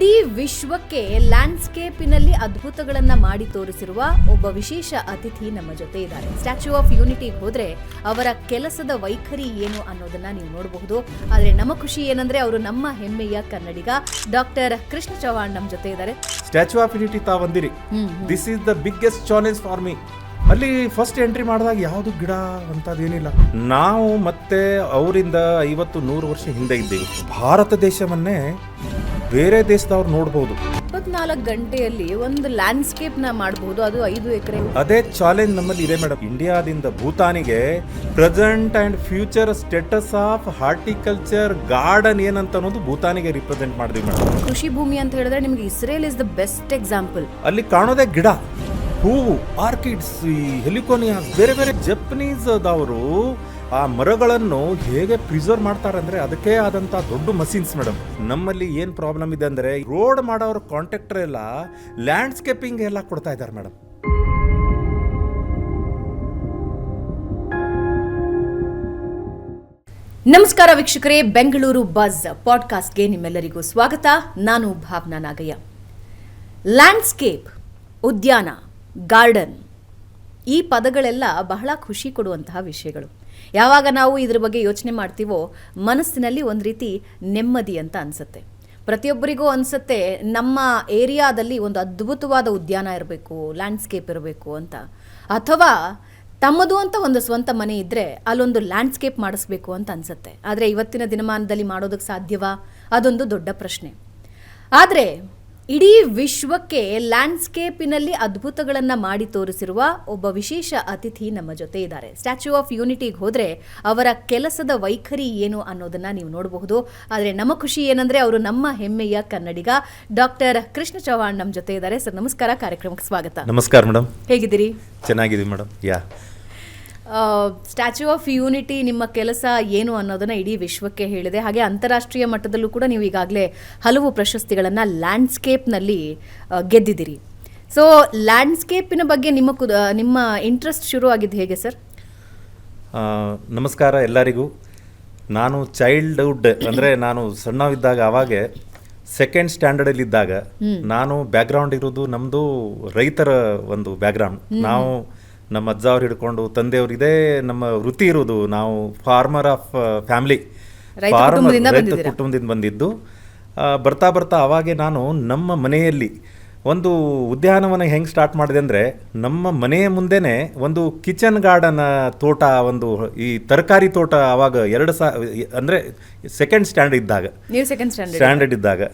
ಇಡೀ ವಿಶ್ವಕ್ಕೆ ಲ್ಯಾಂಡ್ಸ್ಕೇಪಿನಲ್ಲಿ ಅದ್ಭುತಗಳನ್ನ ಮಾಡಿ ತೋರಿಸಿರುವ ಒಬ್ಬ ವಿಶೇಷ ಅತಿಥಿ ನಮ್ಮ ಜೊತೆ ಇದ್ದಾರೆ. ಸ್ಟ್ಯಾಚ್ಯೂ ಆಫ್ ಯೂನಿಟಿಗೆ ಹೋದ್ರೆ ಅವರ ಕೆಲಸದ ವೈಖರಿ ಏನು ಅನ್ನೋದನ್ನ ನೀವು ನೋಡಬಹುದು. ಆದ್ರೆ ನಮ್ಮ ಖುಷಿ ಏನಂದ್ರೆ ಅವರು ನಮ್ಮ ಹೆಮ್ಮೆಯ ಕನ್ನಡಿಗ ಡಾಕ್ಟರ್ ಕೃಷ್ಣ ಚವ್ಹಾಣ್ ನಮ್ಮ ಜೊತೆ ಇದ್ದಾರೆ. ಸ್ಟ್ಯಾಚ್ಯೂ ಆಫ್ ಯೂನಿಟಿ ಬಂದಿರಿ. This is the biggest challenge for me. ಅಲ್ಲಿ ಫಸ್ಟ್ ಎಂಟ್ರಿ ಮಾಡಿದಾಗ ಯಾವುದು ಗಿಡ ಅಂತದೇನಿಲ್ಲ. ನಾವು ಮತ್ತೆ ಅವರಿಂದ 50-100 ವರ್ಷ ಹಿಂದೆ ಇದ್ದೇವೆ. ಭಾರತ ದೇಶವನ್ನೇ ಬೇರೆ ದೇಶದವ್ರು ನೋಡ್ಬೋದು. 24 ಗಂಟೆಯಲ್ಲಿ ಒಂದು ಲ್ಯಾಂಡ್ಸ್ಕೇಪ್ ನ ಮಾಡಬಹುದು, ಅದು 5 ಎಕರೆ. ಅದೇ ಚಾಲೆಂಜ್ ನಮ್ಮಲ್ಲಿ ಇದೆ ಮೇಡಮ್. ಇಂಡಿಯಾದಿಂದ ಭೂತಾನಿಗೆ present and future status of horticulture garden ಏನಂತ ಅನ್ನೋದು ಭೂತಾನಿಗೆ ರಿಪ್ರೆಸೆಂಟ್ ಮಾಡಿದ್ವಿ ಮೇಡಮ್. ಕೃಷಿ ಭೂಮಿ ಅಂತ ಹೇಳಿದ್ರೆ ನಿಮ್ಗೆ Israel is the best example. ಅಲ್ಲಿ ಕಾಣೋದೇ ಗಿಡ, ಹೂವು, ಆರ್ಕಿಡ್ಸ್, ಹೆಲಿಕೋನಿಯಾಸ್, ಬೇರೆ ಬೇರೆ ಜಪನೀಸ್ ಅವರು ಆ ಮರಗಳನ್ನು ಹೇಗೆ ಪ್ರಿಸರ್ವ್ ಮಾಡ್ತಾರೆ ಅಂದ್ರೆ ಅದಕ್ಕೆ ಆದಂತ ದೊಡ್ಡ ಮಷೀನ್ಸ್ ಮೇಡಮ್. ನಮ್ಮಲ್ಲಿ ಏನ್ ಪ್ರಾಬ್ಲಮ್ ಇದೆ ಅಂದ್ರೆ ರೋಡ್ ಮಾಡೋರು ಕಾಂಟ್ರಾಕ್ಟರ್ ಎಲ್ಲ ಲ್ಯಾಂಡ್ಸ್ಕೇಪಿಂಗ್ ಎಲ್ಲ ಕೊಡ್ತಾ ಇದ್ದಾರೆ ಮೇಡಮ್. ನಮಸ್ಕಾರ ವೀಕ್ಷಕರೇ, ಬೆಂಗಳೂರು ಬಜ್ ಪಾಡ್ಕಾಸ್ಟ್ಗೆ ನಿಮ್ಮೆಲ್ಲರಿಗೂ ಸ್ವಾಗತ. ನಾನು ಭಾವನಾ ನಾಗಯ್ಯ. ಲ್ಯಾಂಡ್ಸ್ಕೇಪ್, ಉದ್ಯಾನ, ಗಾರ್ಡನ್, ಈ ಪದಗಳೆಲ್ಲ ಬಹಳ ಖುಷಿ ಕೊಡುವಂತಹ ವಿಷಯಗಳು. ಯಾವಾಗ ನಾವು ಇದ್ರ ಬಗ್ಗೆ ಯೋಚನೆ ಮಾಡ್ತೀವೋ ಮನಸ್ಸಿನಲ್ಲಿ ಒಂದು ರೀತಿ ನೆಮ್ಮದಿ ಅಂತ ಅನಿಸುತ್ತೆ. ಪ್ರತಿಯೊಬ್ಬರಿಗೂ ಅನಿಸುತ್ತೆ ನಮ್ಮ ಏರಿಯಾದಲ್ಲಿ ಒಂದು ಅದ್ಭುತವಾದ ಉದ್ಯಾನ ಇರಬೇಕು, ಲ್ಯಾಂಡ್ಸ್ಕೇಪ್ ಇರಬೇಕು ಅಂತ. ಅಥವಾ ತಮ್ಮದು ಅಂತ ಒಂದು ಸ್ವಂತ ಮನೆ ಇದ್ದರೆ ಅಲ್ಲೊಂದು ಲ್ಯಾಂಡ್ಸ್ಕೇಪ್ ಮಾಡಿಸ್ಬೇಕು ಅಂತ ಅನಿಸುತ್ತೆ. ಆದರೆ ಇವತ್ತಿನ ದಿನಮಾನದಲ್ಲಿ ಮಾಡೋದಕ್ಕೆ ಸಾಧ್ಯವಾ? ಅದೊಂದು ದೊಡ್ಡ ಪ್ರಶ್ನೆ. ಆದರೆ ಇಡೀ ವಿಶ್ವಕ್ಕೆ ಲ್ಯಾಂಡ್ಸ್ಕೇಪಿನಲ್ಲಿ ಅದ್ಭುತಗಳನ್ನು ಮಾಡಿ ತೋರಿಸಿರುವ ಒಬ್ಬ ವಿಶೇಷ ಅತಿಥಿ ನಮ್ಮ ಜೊತೆ ಇದ್ದಾರೆ. ಸ್ಟ್ಯಾಚ್ಯೂ ಆಫ್ ಯೂನಿಟಿಗೆ ಹೋದರೆ ಅವರ ಕೆಲಸದ ವೈಖರಿ ಏನು ಅನ್ನೋದನ್ನ ನೀವು ನೋಡಬಹುದು. ಆದರೆ ನಮ್ಮ ಖುಷಿ ಏನಂದ್ರೆ ಅವರು ನಮ್ಮ ಹೆಮ್ಮೆಯ ಕನ್ನಡಿಗ ಡಾಕ್ಟರ್ ಕೃಷ್ಣ ಚವ್ಹಾಣ್ ನಮ್ಮ ಜೊತೆ ಇದ್ದಾರೆ. ಸರ್ ನಮಸ್ಕಾರ, ಕಾರ್ಯಕ್ರಮಕ್ಕೆ ಸ್ವಾಗತ. ನಮಸ್ಕಾರ ಮೇಡಮ್. ಹೇಗಿದ್ದೀರಿ? ಚೆನ್ನಾಗಿದ್ದೀವಿ ಮೇಡಮ್. ಸ್ಟ್ಯಾಚ್ಯೂ ಆಫ್ ಯೂನಿಟಿ ನಿಮ್ಮ ಕೆಲಸ ಏನು ಅನ್ನೋದನ್ನ ಇಡೀ ವಿಶ್ವಕ್ಕೆ ಹೇಳಿದೆ. ಹಾಗೆ ಅಂತಾರಾಷ್ಟ್ರೀಯ ಮಟ್ಟದಲ್ಲೂ ಕೂಡ ನೀವು ಈಗಾಗಲೇ ಹಲವು ಪ್ರಶಸ್ತಿಗಳನ್ನು ಲ್ಯಾಂಡ್ಸ್ಕೇಪ್ನಲ್ಲಿ ಗೆದ್ದಿದ್ದೀರಿ. ಸೊ ಲ್ಯಾಂಡ್ಸ್ಕೇಪಿನ ಬಗ್ಗೆ ನಿಮ್ಮ ಇಂಟ್ರೆಸ್ಟ್ ಶುರು ಆಗಿದ್ದು ಹೇಗೆ ಸರ್? ನಮಸ್ಕಾರ ಎಲ್ಲರಿಗೂ. ನಾನು ಚೈಲ್ಡ್ಹುಡ್ ಅಂದರೆ ನಾನು ಸಣ್ಣವಿದ್ದಾಗ, ಅವಾಗೆ 2nd ಸ್ಟ್ಯಾಂಡರ್ಡಲ್ಲಿದ್ದಾಗ ನಾನು ಬ್ಯಾಕ್ಗ್ರೌಂಡ್ ಇರೋದು ನಮ್ಮದು ರೈತರ ಒಂದು ಬ್ಯಾಕ್ಗ್ರೌಂಡ್. ನಾವು ನಮ್ಮ ಅಜ್ಜ ಅವ್ರು ಹಿಡ್ಕೊಂಡು ತಂದೆಯವರು ಇದೇ ನಮ್ಮ ವೃತ್ತಿ ಇರೋದು. ನಾವು ಫಾರ್ಮರ್ ಆಫ್ ಫ್ಯಾಮಿಲಿ, ರೈತ ಕುಟುಂಬದಿಂದ ಬಂದಿದ್ದು. ಬರ್ತಾ ಬರ್ತಾ ಅವಾಗೆ ನಾನು ನಮ್ಮ ಮನೆಯಲ್ಲಿ ಒಂದು ಉದ್ಯಾನವನ ಹೆಂಗೆ ಸ್ಟಾರ್ಟ್ ಮಾಡಿದೆ ಅಂದರೆ, ನಮ್ಮ ಮನೆಯ ಮುಂದೆನೇ ಒಂದು ಕಿಚನ್ ಗಾರ್ಡನ್ ತೋಟ, ಒಂದು ಈ ತರಕಾರಿ ತೋಟ. ಅವಾಗ 2 ಅಂದರೆ 2nd ಸ್ಟ್ಯಾಂಡರ್ಡ್ ಇದ್ದಾಗ.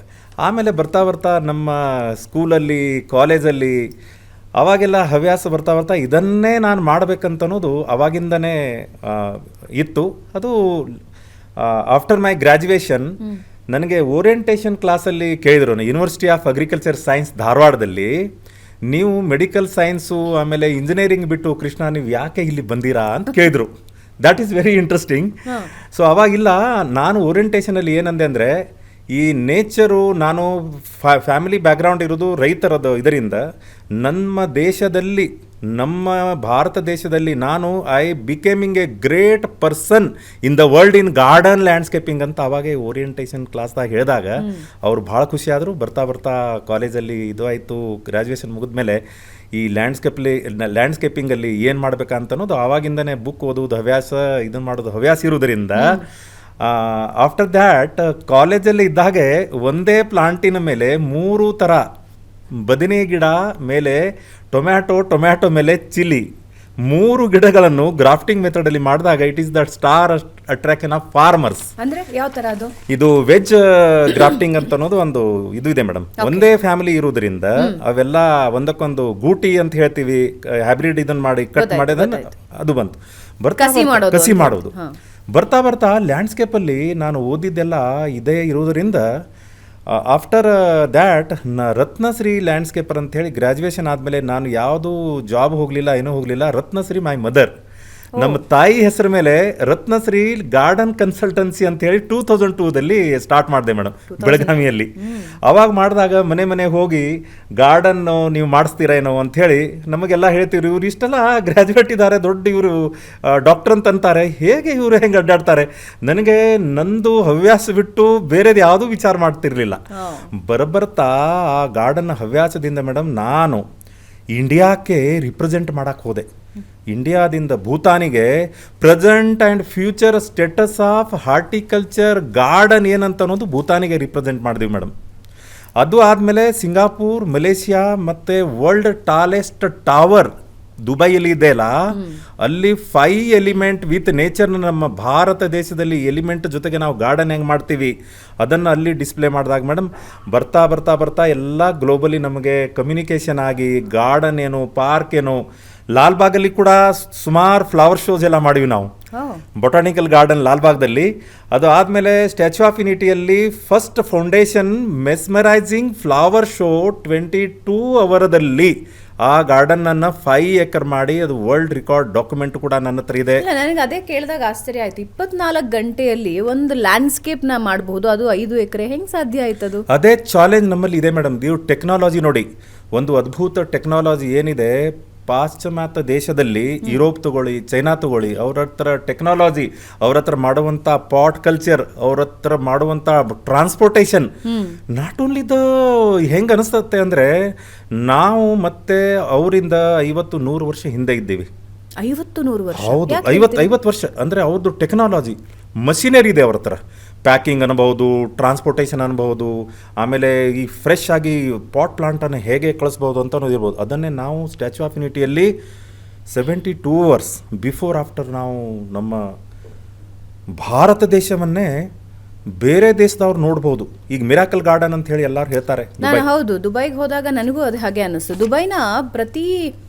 ಆಮೇಲೆ ಬರ್ತಾ ಬರ್ತಾ ನಮ್ಮ ಸ್ಕೂಲಲ್ಲಿ, ಕಾಲೇಜಲ್ಲಿ ಅವಾಗೆಲ್ಲ ಹವ್ಯಾಸ ಬರ್ತಾ ಬರ್ತಾ ಇದನ್ನೇ ನಾನು ಮಾಡಬೇಕಂತ ಅನ್ನೋದು ಅವಾಗಿಂದನೇ ಇತ್ತು. ಅದು ಆಫ್ಟರ್ ಮೈ ಗ್ರ್ಯಾಜುಯೇಷನ್ ನನಗೆ ಓರಿಯೆಂಟೇಷನ್ ಕ್ಲಾಸಲ್ಲಿ ಕೇಳಿದ್ರು, ಯೂನಿವರ್ಸಿಟಿ ಆಫ್ ಅಗ್ರಿಕಲ್ಚರ್ ಸೈನ್ಸ್ ಧಾರವಾಡದಲ್ಲಿ, ನೀವು ಮೆಡಿಕಲ್ ಸೈನ್ಸು ಆಮೇಲೆ ಇಂಜಿನಿಯರಿಂಗ್ ಬಿಟ್ಟು ಕೃಷ್ಣ ನೀವು ಯಾಕೆ ಇಲ್ಲಿ ಬಂದಿರಾ ಅಂತ ಕೇಳಿದ್ರು. That is very interesting. So ಅವಾಗಿಲ್ಲ, ನಾನು ಓರಿಯೆಂಟೇಷನಲ್ಲಿ ಏನಂದೆ ಅಂದರೆ, ಈ ನೇಚರು, ನಾನು ಫ್ಯಾಮಿಲಿ ಬ್ಯಾಕ್ಗ್ರೌಂಡ್ ಇರೋದು ರೈತರದು. ಇದರಿಂದ ನಮ್ಮ ದೇಶದಲ್ಲಿ, ನಮ್ಮ ಭಾರತ ದೇಶದಲ್ಲಿ ನಾನು becoming a great person in the world in garden landscaping ಅಂತ ಅವಾಗೆ ಓರಿಯೆಂಟೇಷನ್ ಕ್ಲಾಸ್ದಾಗ ಹೇಳಿದಾಗ ಅವ್ರು ಭಾಳ ಖುಷಿಯಾದರು. ಬರ್ತಾ ಬರ್ತಾ ಕಾಲೇಜಲ್ಲಿ ಇದು ಆಯಿತು. ಗ್ರ್ಯಾಜುಯೇಷನ್ ಮುಗಿದ್ಮೇಲೆ ಈ ಲ್ಯಾಂಡ್ಸ್ಕೇಪಿಂಗಲ್ಲಿ ಏನು ಮಾಡಬೇಕಂತ ಅನ್ನೋದು ಆವಾಗಿಂದನೇ ಬುಕ್ ಓದೋದು ಹವ್ಯಾಸ, ಇದನ್ನು ಮಾಡೋದು ಹವ್ಯಾಸ ಇರೋದರಿಂದ ಆಫ್ಟರ್ ದ್ಯಾಟ್ ಕಾಲೇಜಲ್ಲಿ ಇದ್ದಾಗೆ ಒಂದೇ ಪ್ಲಾಂಟಿನ ಮೇಲೆ 3 ಥರ ಬದನೆ ಗಿಡ ಮೇಲೆ ಟೊಮ್ಯಾಟೊ ಮೇಲೆ ಚಿಲ್ಲಿ, 3 ಗಿಡಗಳನ್ನು ಗ್ರಾಫ್ಟಿಂಗ್ ಮೆಥಡಲ್ಲಿ ಮಾಡಿದಾಗ it is the star attraction of farmers. ಅಂದ್ರೆ ಯಾವ ಥರ ಅದು? ಇದು ವೆಜ್ ಗ್ರಾಫ್ಟಿಂಗ್ ಅಂತ ಅನ್ನೋದು ಒಂದು ಇದು ಇದೆ ಮೇಡಮ್. ಒಂದೇ ಫ್ಯಾಮಿಲಿ ಇರೋದ್ರಿಂದ ಅವೆಲ್ಲ ಒಂದಕ್ಕೊಂದು ಗೂಟಿ ಅಂತ ಹೇಳ್ತೀವಿ, ಹೈಬ್ರಿಡ್ ಇದನ್ನು ಮಾಡಿ ಕಟ್ ಮಾಡಿದನ್ನು ಅದು ಬಂತು. ಕಸಿ ಮಾಡೋದು. ಬರ್ತಾ ಬರ್ತಾ ಲ್ಯಾಂಡ್ಸ್ಕೇಪಲ್ಲಿ ನಾನು ಓದಿದ್ದೆಲ್ಲ ಇದೇ ಇರೋದರಿಂದ ಆಫ್ಟರ್ ದ್ಯಾಟ್ ರತ್ನಶ್ರೀ ಲ್ಯಾಂಡ್ಸ್ಕೇಪರ್ ಅಂಥೇಳಿ ಗ್ರ್ಯಾಜುಯೇಷನ್ ಆದಮೇಲೆ ನಾನು ಯಾವುದು ಜಾಬ್ ಹೋಗಲಿಲ್ಲ, ಏನೂ ಹೋಗಲಿಲ್ಲ. Ratnasiri my mother. ನಮ್ಮ ತಾಯಿ ಹೆಸರ ಮೇಲೆ ರತ್ನಶ್ರೀ ಗಾರ್ಡನ್ ಕನ್ಸಲ್ಟೆನ್ಸಿ ಅಂತ ಹೇಳಿ 2002ದಲ್ಲಿ ಸ್ಟಾರ್ಟ್ ಮಾಡಿದೆ ಮೇಡಮ್, ಬೆಳಗಾವಿಯಲ್ಲಿ. ಅವಾಗ ಮಾಡಿದಾಗ ಮನೆ ಹೋಗಿ ಗಾರ್ಡನ್ ನೀವು ಮಾಡಿಸ್ತೀರೇನೋ ಅಂತ ಹೇಳಿ ನಮಗೆಲ್ಲ ಹೇಳ್ತೀವಿ. ಇವ್ರು ಇಷ್ಟೆಲ್ಲ ಗ್ರಾಜುಯೇಟ್ ಇದ್ದಾರೆ, ದೊಡ್ಡ ಇವರು ಡಾಕ್ಟರ್ ಅಂತ ಅಂತಾರೆ, ಹೇಗೆ ಇವರು ಹೆಂಗೆ ಅಡ್ಡಾಡ್ತಾರೆ? ನನಗೆ ನಂದು ಹವ್ಯಾಸ ಬಿಟ್ಟು ಬೇರೆದು ಯಾವುದೂ ವಿಚಾರ ಮಾಡ್ತಿರ್ಲಿಲ್ಲ. ಬರ್ತಾ ಆ ಗಾರ್ಡನ್ ಹವ್ಯಾಸದಿಂದ ಮೇಡಮ್ ನಾನು ಇಂಡಿಯಾಕ್ಕೆ ರಿಪ್ರೆಸೆಂಟ್ ಮಾಡಕ್ಕೆ ಹೋದೆ. ಇಂಡಿಯಾದಿಂದ ಭೂತಾನಿಗೆ present and future status of horticulture garden ಏನಂತ ಅನ್ನೋದು ಭೂತಾನಿಗೆ ರಿಪ್ರೆಸೆಂಟ್ ಮಾಡಿದ್ವಿ ಮೇಡಮ್. ಅದು ಆದಮೇಲೆ ಸಿಂಗಾಪುರ್, ಮಲೇಷಿಯಾ ಮತ್ತು ವರ್ಲ್ಡ್ ಟಾಲೆಸ್ಟ್ ಟವರ್ ದುಬೈಯಲ್ಲಿ ಇದೆಯಲ್ಲ, ಅಲ್ಲಿ 5 ಎಲಿಮೆಂಟ್ ವಿತ್ ನೇಚರ್ನ ನಮ್ಮ ಭಾರತ ದೇಶದಲ್ಲಿ ಎಲಿಮೆಂಟ್ ಜೊತೆಗೆ ನಾವು ಗಾರ್ಡನ್ ಹೆಂಗೆ ಮಾಡ್ತೀವಿ ಅದನ್ನು ಅಲ್ಲಿ ಡಿಸ್ಪ್ಲೇ ಮಾಡಿದಾಗ ಮೇಡಮ್ ಬರ್ತಾ ಎಲ್ಲ ಗ್ಲೋಬಲಿ ನಮಗೆ ಕಮ್ಯುನಿಕೇಷನ್ ಆಗಿ ಗಾರ್ಡನ್ ಏನು, ಪಾರ್ಕ್ ಏನು, ಲಾಲ್ಬಾಗಲ್ಲಿ ಕೂಡ ಸುಮಾರು ಫ್ಲವರ್ ಶೋಸ್ ಎಲ್ಲ ಮಾಡಿವಿ ನಾವು. ಬೊಟಾನಿಕಲ್ ಗಾರ್ಡನ್ ಲಾಲ್ಬಾಗ್ದಲ್ಲಿ. ಅದು ಆದಮೇಲೆ ಸ್ಟ್ಯಾಚ್ಯೂ ಆಫ್ ಯುನಿಟಿಯಲ್ಲಿ first foundation mesmerising flower show 22 ಅವರದಲ್ಲಿ ಆ ಗಾರ್ಡನ್ ಅನ್ನ 5 ಎಕರ್ ಮಾಡಿ ಅದು ವರ್ಲ್ಡ್ ರೆಕಾರ್ಡ್ ಡಾಕ್ಯುಮೆಂಟ್ ಕೂಡ ನನ್ನ ಹತ್ರ ಇದೆ. ನನಗೆ ಅದೇ ಕೇಳಿದಾಗ ಆಶ್ಚರ್ಯ ಆಯ್ತು. 24 ಗಂಟೆಯಲ್ಲಿ ಒಂದು ಲ್ಯಾಂಡ್ಸ್ಕೇಪ್ ನ ಮಾಡಬಹುದು, ಅದು 5 ಎಕರೆ ಹೆಂಗ್ ಸಾಧ್ಯ ಆಯ್ತದು? ಅದೇ ಚಾಲೆಂಜ್ ನಮ್ಮಲ್ಲಿ ಇದೆ ಮೇಡಮ್. ನೀವು ಟೆಕ್ನಾಲಜಿ ನೋಡಿ, ಒಂದು ಅದ್ಭುತ ಟೆಕ್ನಾಲಜಿ ಏನಿದೆ ಪಾಶ್ಚಿಮಾತ್ಯ ದೇಶದಲ್ಲಿ, ಯುರೋಪ್ ತಗೊಳ್ಳಿ, ಚೈನಾ ತಗೊಳ್ಳಿ, ಅವ್ರ ಹತ್ರ ಟೆಕ್ನಾಲಜಿ, ಅವ್ರ ಹತ್ರ ಮಾಡುವಂಥ ಪಾಟ್ ಕಲ್ಚರ್, ಅವ್ರ ಹತ್ರ ಮಾಡುವಂಥ ಟ್ರಾನ್ಸ್ಪೋರ್ಟೇಷನ್, ನಾಟ್ ಓನ್ಲಿ ದ ಹೆಂಗೆ ಅನಿಸ್ತತೆ ಅಂದರೆ ನಾವು ಮತ್ತೆ ಅವರಿಂದ 50-100 ವರ್ಷ ಹಿಂದೆ ಇದ್ದೀವಿ. 50-100 ವರ್ಷ? ಹೌದು, 50 ವರ್ಷ ಅಂದರೆ ಅವ್ರದ್ದು ಟೆಕ್ನಾಲಜಿ, ಮಷಿನರಿ ಇದೆ ಅವ್ರ ಹತ್ರ. ಪ್ಯಾಕಿಂಗ್ ಅನ್ಬೋದು, ಟ್ರಾನ್ಸ್ಪೋರ್ಟೇಷನ್ ಅನ್ಬೋದು, ಆಮೇಲೆ ಈ ಫ್ರೆಶ್ ಆಗಿ ಪಾಟ್ ಪ್ಲಾಂಟನ್ನು ಹೇಗೆ ಕಳಿಸ್ಬೋದು ಅಂತ ಇರ್ಬೋದು. ಅದನ್ನೇ ನಾವು ಸ್ಟ್ಯಾಚ್ಯೂ ಆಫ್ ಯುನಿಟಿಯಲ್ಲಿ 72 ಅವರ್ಸ್ ಬಿಫೋರ್ ಆಫ್ಟರ್ ನಾವು ನಮ್ಮ ಭಾರತ ದೇಶವನ್ನೇ ಬೇರೆ ದೇಶದವ್ರು ನೋಡ್ಬೋದು. ಈಗ ಮಿರಾಕಲ್ ಗಾರ್ಡನ್ ಅಂತ ಹೇಳಿ ಎಲ್ಲರೂ ಹೇಳ್ತಾರೆ. ನಾನು ಹೌದು ದುಬೈಗೆ ಹೋದಾಗ ನನಗೂ ಅದು ಹಾಗೆ ಅನ್ನಿಸ್ತು. ದುಬೈನ ಪ್ರತಿ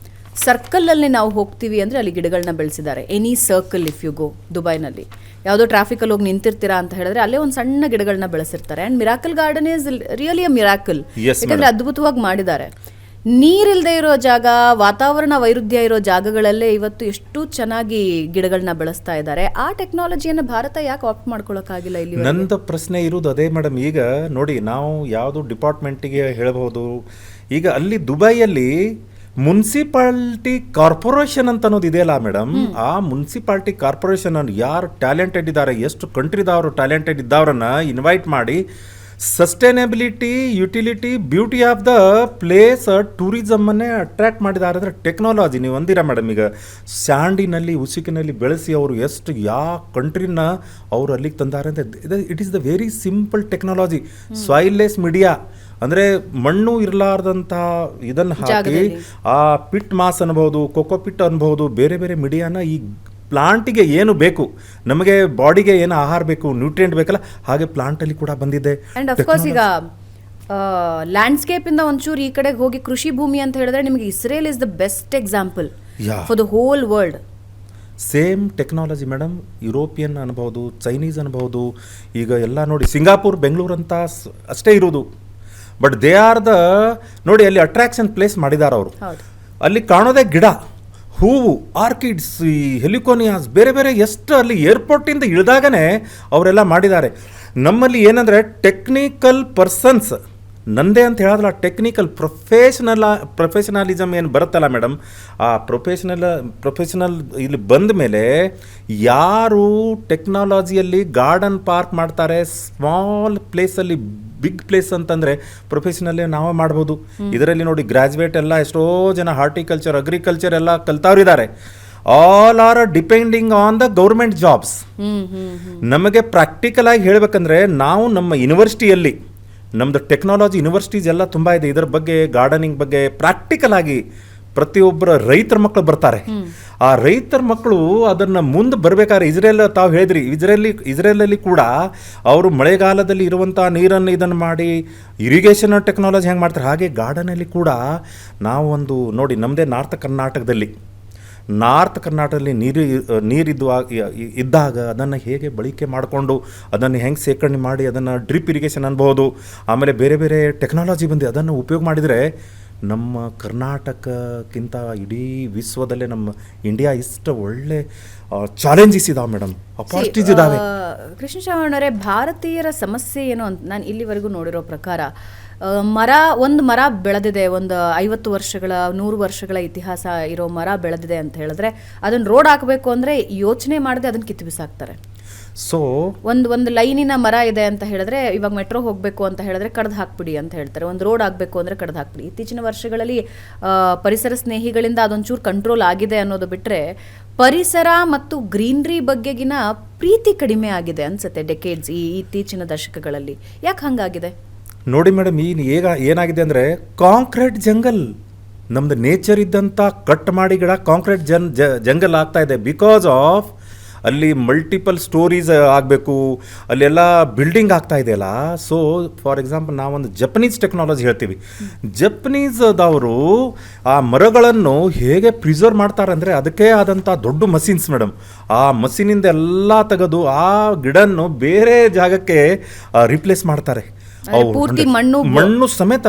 ಸರ್ಕಲ್ ಅಲ್ಲಿ ನಾವು ಹೋಗ್ತೀವಿ ಅಂದ್ರೆ ಅಲ್ಲಿ ಗಿಡಗಳನ್ನ ಬೆಳೆಸಿದ್ದಾರೆ. Any circle if you go ದುಬೈನಲ್ಲಿ, ಯಾವುದೋ ಟ್ರಾಫಿಕಲ್ಲಿ ಹೋಗಿ ನಿಂತಿರ್ತೀರಾ ಅಂತ ಹೇಳಿದ್ರೆ ಅಲ್ಲೇ ಒಂದು ಸಣ್ಣ ಗಿಡಗಳನ್ನ ಬೆಳೆಸಿರ್ತಾರೆ. And miracle garden is really a miracle, ಯಾಕಂದ್ರೆ ಅದ್ಭುತವಾಗಿ ಮಾಡಿದ್ದಾರೆ. ನೀರಿಲ್ಲದೆ ಇರೋ ಜಾಗ, ವಾತಾವರಣ ವೈರುಧ್ಯ ಇರೋ ಜಾಗಗಳಲ್ಲೇ ಇವತ್ತು ಎಷ್ಟು ಚೆನ್ನಾಗಿ ಗಿಡಗಳನ್ನ ಬೆಳೆಸ್ತಾ ಇದ್ದಾರೆ. ಆ ಟೆಕ್ನಾಲಜಿಯನ್ನು ಭಾರತ ಯಾಕೆ ಆಪ್ಟ್ ಮಾಡ್ಕೊಳ್ಳೋಕ್ಕಾಗಿಲ್ಲ? ಇಲ್ಲಿ ನಂದು ಪ್ರಶ್ನೆ ಇರೋದು ಅದೇ ಮೇಡಮ್. ಈಗ ನೋಡಿ, ನಾವು ಯಾವುದು ಡಿಪಾರ್ಟ್ಮೆಂಟಿಗೆ ಹೇಳಬಹುದು, ಈಗ ಅಲ್ಲಿ ದುಬೈಯಲ್ಲಿ ಮುನ್ಸಿಪಾಲಿಟಿ ಕಾರ್ಪೊರೇಷನ್ ಅಂತ ಅನ್ನೋದು ಇದೆಯಲ್ಲ ಮೇಡಮ್, ಆ ಮುನ್ಸಿಪಾಲಿಟಿ ಕಾರ್ಪೊರೇಷನ್ ಯಾರು ಟ್ಯಾಲೆಂಟೆಡ್ ಇದ್ದಾರೆ, ಎಷ್ಟು ಕಂಟ್ರಿದವರು ಟ್ಯಾಲೆಂಟೆಡ್ ಇದ್ದವ್ರನ್ನ ಇನ್ವೈಟ್ ಮಾಡಿ sustainability, utility, beauty of the place, ಟೂರಿಸಮನ್ನೇ ಅಟ್ರಾಕ್ಟ್ ಮಾಡಿದ್ದಾರೆ. ಅಂದರೆ ಟೆಕ್ನಾಲಜಿ ನೀವು ಅಂದಿರ ಮೇಡಮ್, ಈಗ ಸ್ಯಾಂಡಿನಲ್ಲಿ, ಉಸುಕಿನಲ್ಲಿ ಬೆಳೆಸಿ ಅವರು ಎಷ್ಟು ಯಾವ ಕಂಟ್ರಿನ ಅವರು ಅಲ್ಲಿಗೆ ತಂದಾರೆ ಅಂತ. It is the very simple technology. Soilless media ಅಂದರೆ ಮಣ್ಣು ಇರಲಾರ್ದಂಥ ಇದನ್ನು ಹಾಕಿ ಆ ಪಿಟ್ ಮಾಸ್ ಅನ್ಬೋದು, ಕೊಕೋ ಪಿಟ್ ಅನ್ಬೋದು, ಬೇರೆ ಬೇರೆ ಮೀಡಿಯಾನ ಈ ಪ್ಲಾಂಟಿಗೆ ಏನು ಬೇಕು, ನಮಗೆ ಬಾಡಿಗೆ ಏನು ಆಹಾರ ಬೇಕು, ನ್ಯೂಟ್ರಿಯೆಂಟ್ ಬೇಕಲ್ಲ, ಹಾಗೆ ಪ್ಲಾಂಟಲ್ಲಿ ಕೂಡ ಬಂದಿದೆ. ಆ್ಯಂಡ್ ಅಫ್ಕೋರ್ಸ್ ಈಗ ಲ್ಯಾಂಡ್ಸ್ಕೇಪಿಂದ ಒಂಚೂರು ಈ ಕಡೆಗೆ ಹೋಗಿ ಕೃಷಿ ಭೂಮಿ ಅಂತ ಹೇಳಿದ್ರೆ ನಿಮಗೆ Israel is the best example for the whole world. Same technology madam, European ಅನ್ಬೋದು, ಚೈನೀಸ್ ಅನ್ಬೋದು, ಈಗ ಎಲ್ಲ ನೋಡಿ ಸಿಂಗಾಪುರ್, ಬೆಂಗಳೂರು ಅಂತ ಅಷ್ಟೇ ಇರೋದು. ಬಟ್ ದೇ ಆರ್ ದ ನೋಡಿ ಅಲ್ಲಿ ಅಟ್ರಾಕ್ಷನ್ ಪ್ಲೇಸ್ ಮಾಡಿದ್ದಾರೆ ಅವರು. ಅಲ್ಲಿ ಕಾಣೋದೇ ಗಿಡ, ಹೂವು, ಆರ್ಕಿಡ್ಸ್, ಈ ಹೆಲಿಕೋನಿಯಾಸ್, ಬೇರೆ ಬೇರೆ ಎಷ್ಟು ಅಲ್ಲಿ ಏರ್ಪೋರ್ಟಿಂದ ಇಳಿದಾಗನೇ ಅವರೆಲ್ಲ ಮಾಡಿದ್ದಾರೆ. ನಮ್ಮಲ್ಲಿ ಏನಂದರೆ ಟೆಕ್ನಿಕಲ್ ಪರ್ಸನ್ಸ್, ನಂದೇ ಅಂತ ಹೇಳೋದಲ್ಲ, ಟೆಕ್ನಿಕಲ್ ಪ್ರೊಫೆಷನಲಿಸಮ್ ಏನು ಬರುತ್ತಲ್ಲ ಮೇಡಮ್, ಆ ಪ್ರೊಫೆಷನಲ್ ಇಲ್ಲಿ ಬಂದ ಮೇಲೆ ಯಾರು ಟೆಕ್ನಾಲಜಿಯಲ್ಲಿ ಗಾರ್ಡನ್ ಪಾರ್ಕ್ ಮಾಡ್ತಾರೆ, ಸ್ಮಾಲ್ ಪ್ಲೇಸಲ್ಲಿ ಬಿಗ್ ಪ್ಲೇಸ್ ಅಂತಂದರೆ ಪ್ರೊಫೆಷನಲ್ಲೇ ನಾವೇ ಮಾಡ್ಬೋದು. ಇದರಲ್ಲಿ ನೋಡಿ ಗ್ರಾಜುಯೇಟ್ ಎಲ್ಲ ಎಷ್ಟೋ ಜನ ಹಾರ್ಟಿಕಲ್ಚರ್, ಅಗ್ರಿಕಲ್ಚರ್ ಎಲ್ಲ ಕಲ್ತವ್ರಿದ್ದಾರೆ. All are depending on the government jobs. ನಮಗೆ ಪ್ರಾಕ್ಟಿಕಲ್ ಆಗಿ ಹೇಳಬೇಕಂದ್ರೆ ನಾವು ನಮ್ಮ ಯೂನಿವರ್ಸಿಟಿಯಲ್ಲಿ, ನಮ್ಮದು ಟೆಕ್ನಾಲಜಿ ಯೂನಿವರ್ಸಿಟೀಸ್ ಎಲ್ಲ ತುಂಬ ಇದೆ. ಇದರ ಬಗ್ಗೆ, ಗಾರ್ಡನಿಂಗ್ ಬಗ್ಗೆ ಪ್ರಾಕ್ಟಿಕಲ್ ಆಗಿ ಪ್ರತಿಯೊಬ್ಬರ ರೈತರ ಮಕ್ಕಳು ಬರ್ತಾರೆ. ಆ ರೈತರ ಮಕ್ಕಳು ಅದನ್ನು ಮುಂದೆ ಬರಬೇಕಾದ್ರೆ, ಇಸ್ರೇಲ್ ತಾವು ಹೇಳಿದ್ರಿ, ಇಸ್ರೇಲಲ್ಲಿ ಕೂಡ ಅವರು ಮಳೆಗಾಲದಲ್ಲಿ ಇರುವಂಥ ನೀರನ್ನು ಇದನ್ನು ಮಾಡಿ ಇರಿಗೇಷನ್ ಟೆಕ್ನಾಲಜಿ ಹೆಂಗೆ ಮಾಡ್ತಾರೆ, ಹಾಗೆ ಗಾರ್ಡನಲ್ಲಿ ಕೂಡ ನಾವು ಒಂದು ನೋಡಿ, ನಮ್ಮದೇ ನಾರ್ತ್ ಕರ್ನಾಟಕದಲ್ಲಿ ಇದ್ದಾಗ ಅದನ್ನು ಹೇಗೆ ಬಳಕೆ ಮಾಡಿಕೊಂಡು ಅದನ್ನು ಹೆಂಗೆ ಶೇಖರಣೆ ಮಾಡಿ ಅದನ್ನು ಡ್ರಿಪ್ ಇರಿಗೇಷನ್ ಅನ್ಬೋದು, ಆಮೇಲೆ ಬೇರೆ ಬೇರೆ ಟೆಕ್ನಾಲಜಿ ಬಂದು ಅದನ್ನು ಉಪಯೋಗ ಮಾಡಿದರೆ ನಮ್ಮ ಕರ್ನಾಟಕಕ್ಕಿಂತ ಇಡೀ ವಿಶ್ವದಲ್ಲೇ ನಮ್ಮ ಇಂಡಿಯಾ ಇಷ್ಟು ಒಳ್ಳೆ ಚಾಲೆಂಜಸ್ ಇದಾವೆ ಮೇಡಮ್, ಅಪಾರ್ಚುನಿಟೀಸ್ ಇದಾವೆ. ಕೃಷ್ಣ ಶ್ರವಣರೇ, ಭಾರತೀಯರ ಸಮಸ್ಯೆ ಏನು ಅಂತ ನಾನು ಇಲ್ಲಿವರೆಗೂ ನೋಡಿರೋ ಪ್ರಕಾರ, ಒಂದು ಮರ ಬೆಳೆದಿದೆ, ಒಂದು 50 ವರ್ಷಗಳ 100 ವರ್ಷಗಳ ಇತಿಹಾಸ ಇರೋ ಮರ ಬೆಳೆದಿದೆ ಅಂತ ಹೇಳಿದ್ರೆ ಅದನ್ನು ರೋಡ್ ಹಾಕಬೇಕು ಅಂದರೆ ಯೋಚನೆ ಮಾಡದೆ ಅದನ್ನು ಕಿತ್ತು ಬಿಸಾಕ್ತಾರೆ. ಸೊ ಒಂದು ಲೈನಿನ ಮರ ಇದೆ ಅಂತ ಹೇಳಿದ್ರೆ, ಇವಾಗ ಮೆಟ್ರೋ ಹೋಗಬೇಕು ಅಂತ ಹೇಳಿದ್ರೆ ಕಡ್ದು ಹಾಕ್ಬಿಡಿ ಅಂತ ಹೇಳ್ತಾರೆ. ಒಂದು ರೋಡ್ ಆಗಬೇಕು ಅಂದರೆ ಕಡ್ದು ಹಾಕ್ಬಿಡಿ. ಇತ್ತೀಚಿನ ವರ್ಷಗಳಲ್ಲಿ ಪರಿಸರ ಸ್ನೇಹಿಗಳಿಂದ ಅದೊಂಚೂರು ಕಂಟ್ರೋಲ್ ಆಗಿದೆ ಅನ್ನೋದು ಬಿಟ್ಟರೆ, ಪರಿಸರ ಮತ್ತು ಗ್ರೀನ್ರಿ ಬಗ್ಗೆಗಿನ ಪ್ರೀತಿ ಕಡಿಮೆ ಆಗಿದೆ ಅನ್ಸುತ್ತೆ ಡೆಕೇಡ್ಸ್, ಈ ಇತ್ತೀಚಿನ ದಶಕಗಳಲ್ಲಿ. ಯಾಕೆ ಹಂಗಾಗಿದೆ ನೋಡಿ ಮೇಡಮ್, ಏನಾಗಿದೆ ಅಂದರೆ ಕಾಂಕ್ರೀಟ್ ಜಂಗಲ್, ನಮ್ದು ನೇಚರ್ ಇದ್ದಂಥ ಕಟ್ ಮಾಡಿ ಗಿಡ ಕಾಂಕ್ರೀಟ್ ಜಂಗಲ್ ಆಗ್ತಾ ಇದೆ. ಬಿಕಾಸ್ ಆಫ್ ಅಲ್ಲಿ ಮಲ್ಟಿಪಲ್ ಸ್ಟೋರೀಸ್ ಆಗಬೇಕು, ಅಲ್ಲೆಲ್ಲ ಬಿಲ್ಡಿಂಗ್ ಆಗ್ತಾ ಇದೆಯಲ್ಲ. ಸೊ ಫಾರ್ ಎಕ್ಸಾಂಪಲ್ ನಾವೊಂದು ಜಪನೀಸ್ ಟೆಕ್ನಾಲಜಿ ಹೇಳ್ತೀವಿ. ಜಪನೀಸ್ದವರು ಆ ಮರಗಳನ್ನು ಹೇಗೆ ಪ್ರಿಸರ್ವ್ ಮಾಡ್ತಾರೆ ಅಂದರೆ ಅದಕ್ಕೆ ಆದಂಥ ದೊಡ್ಡ ಮಷಿನ್ಸ್ ಮೇಡಮ್. ಆ ಮಷೀನಿಂದ ಎಲ್ಲ ತೆಗೆದು ಆ ಗಿಡನ್ನು ಬೇರೆ ಜಾಗಕ್ಕೆ ರಿಪ್ಲೇಸ್ ಮಾಡ್ತಾರೆ. ಪೂರ್ತಿ ಮಣ್ಣು ಸಮೇತ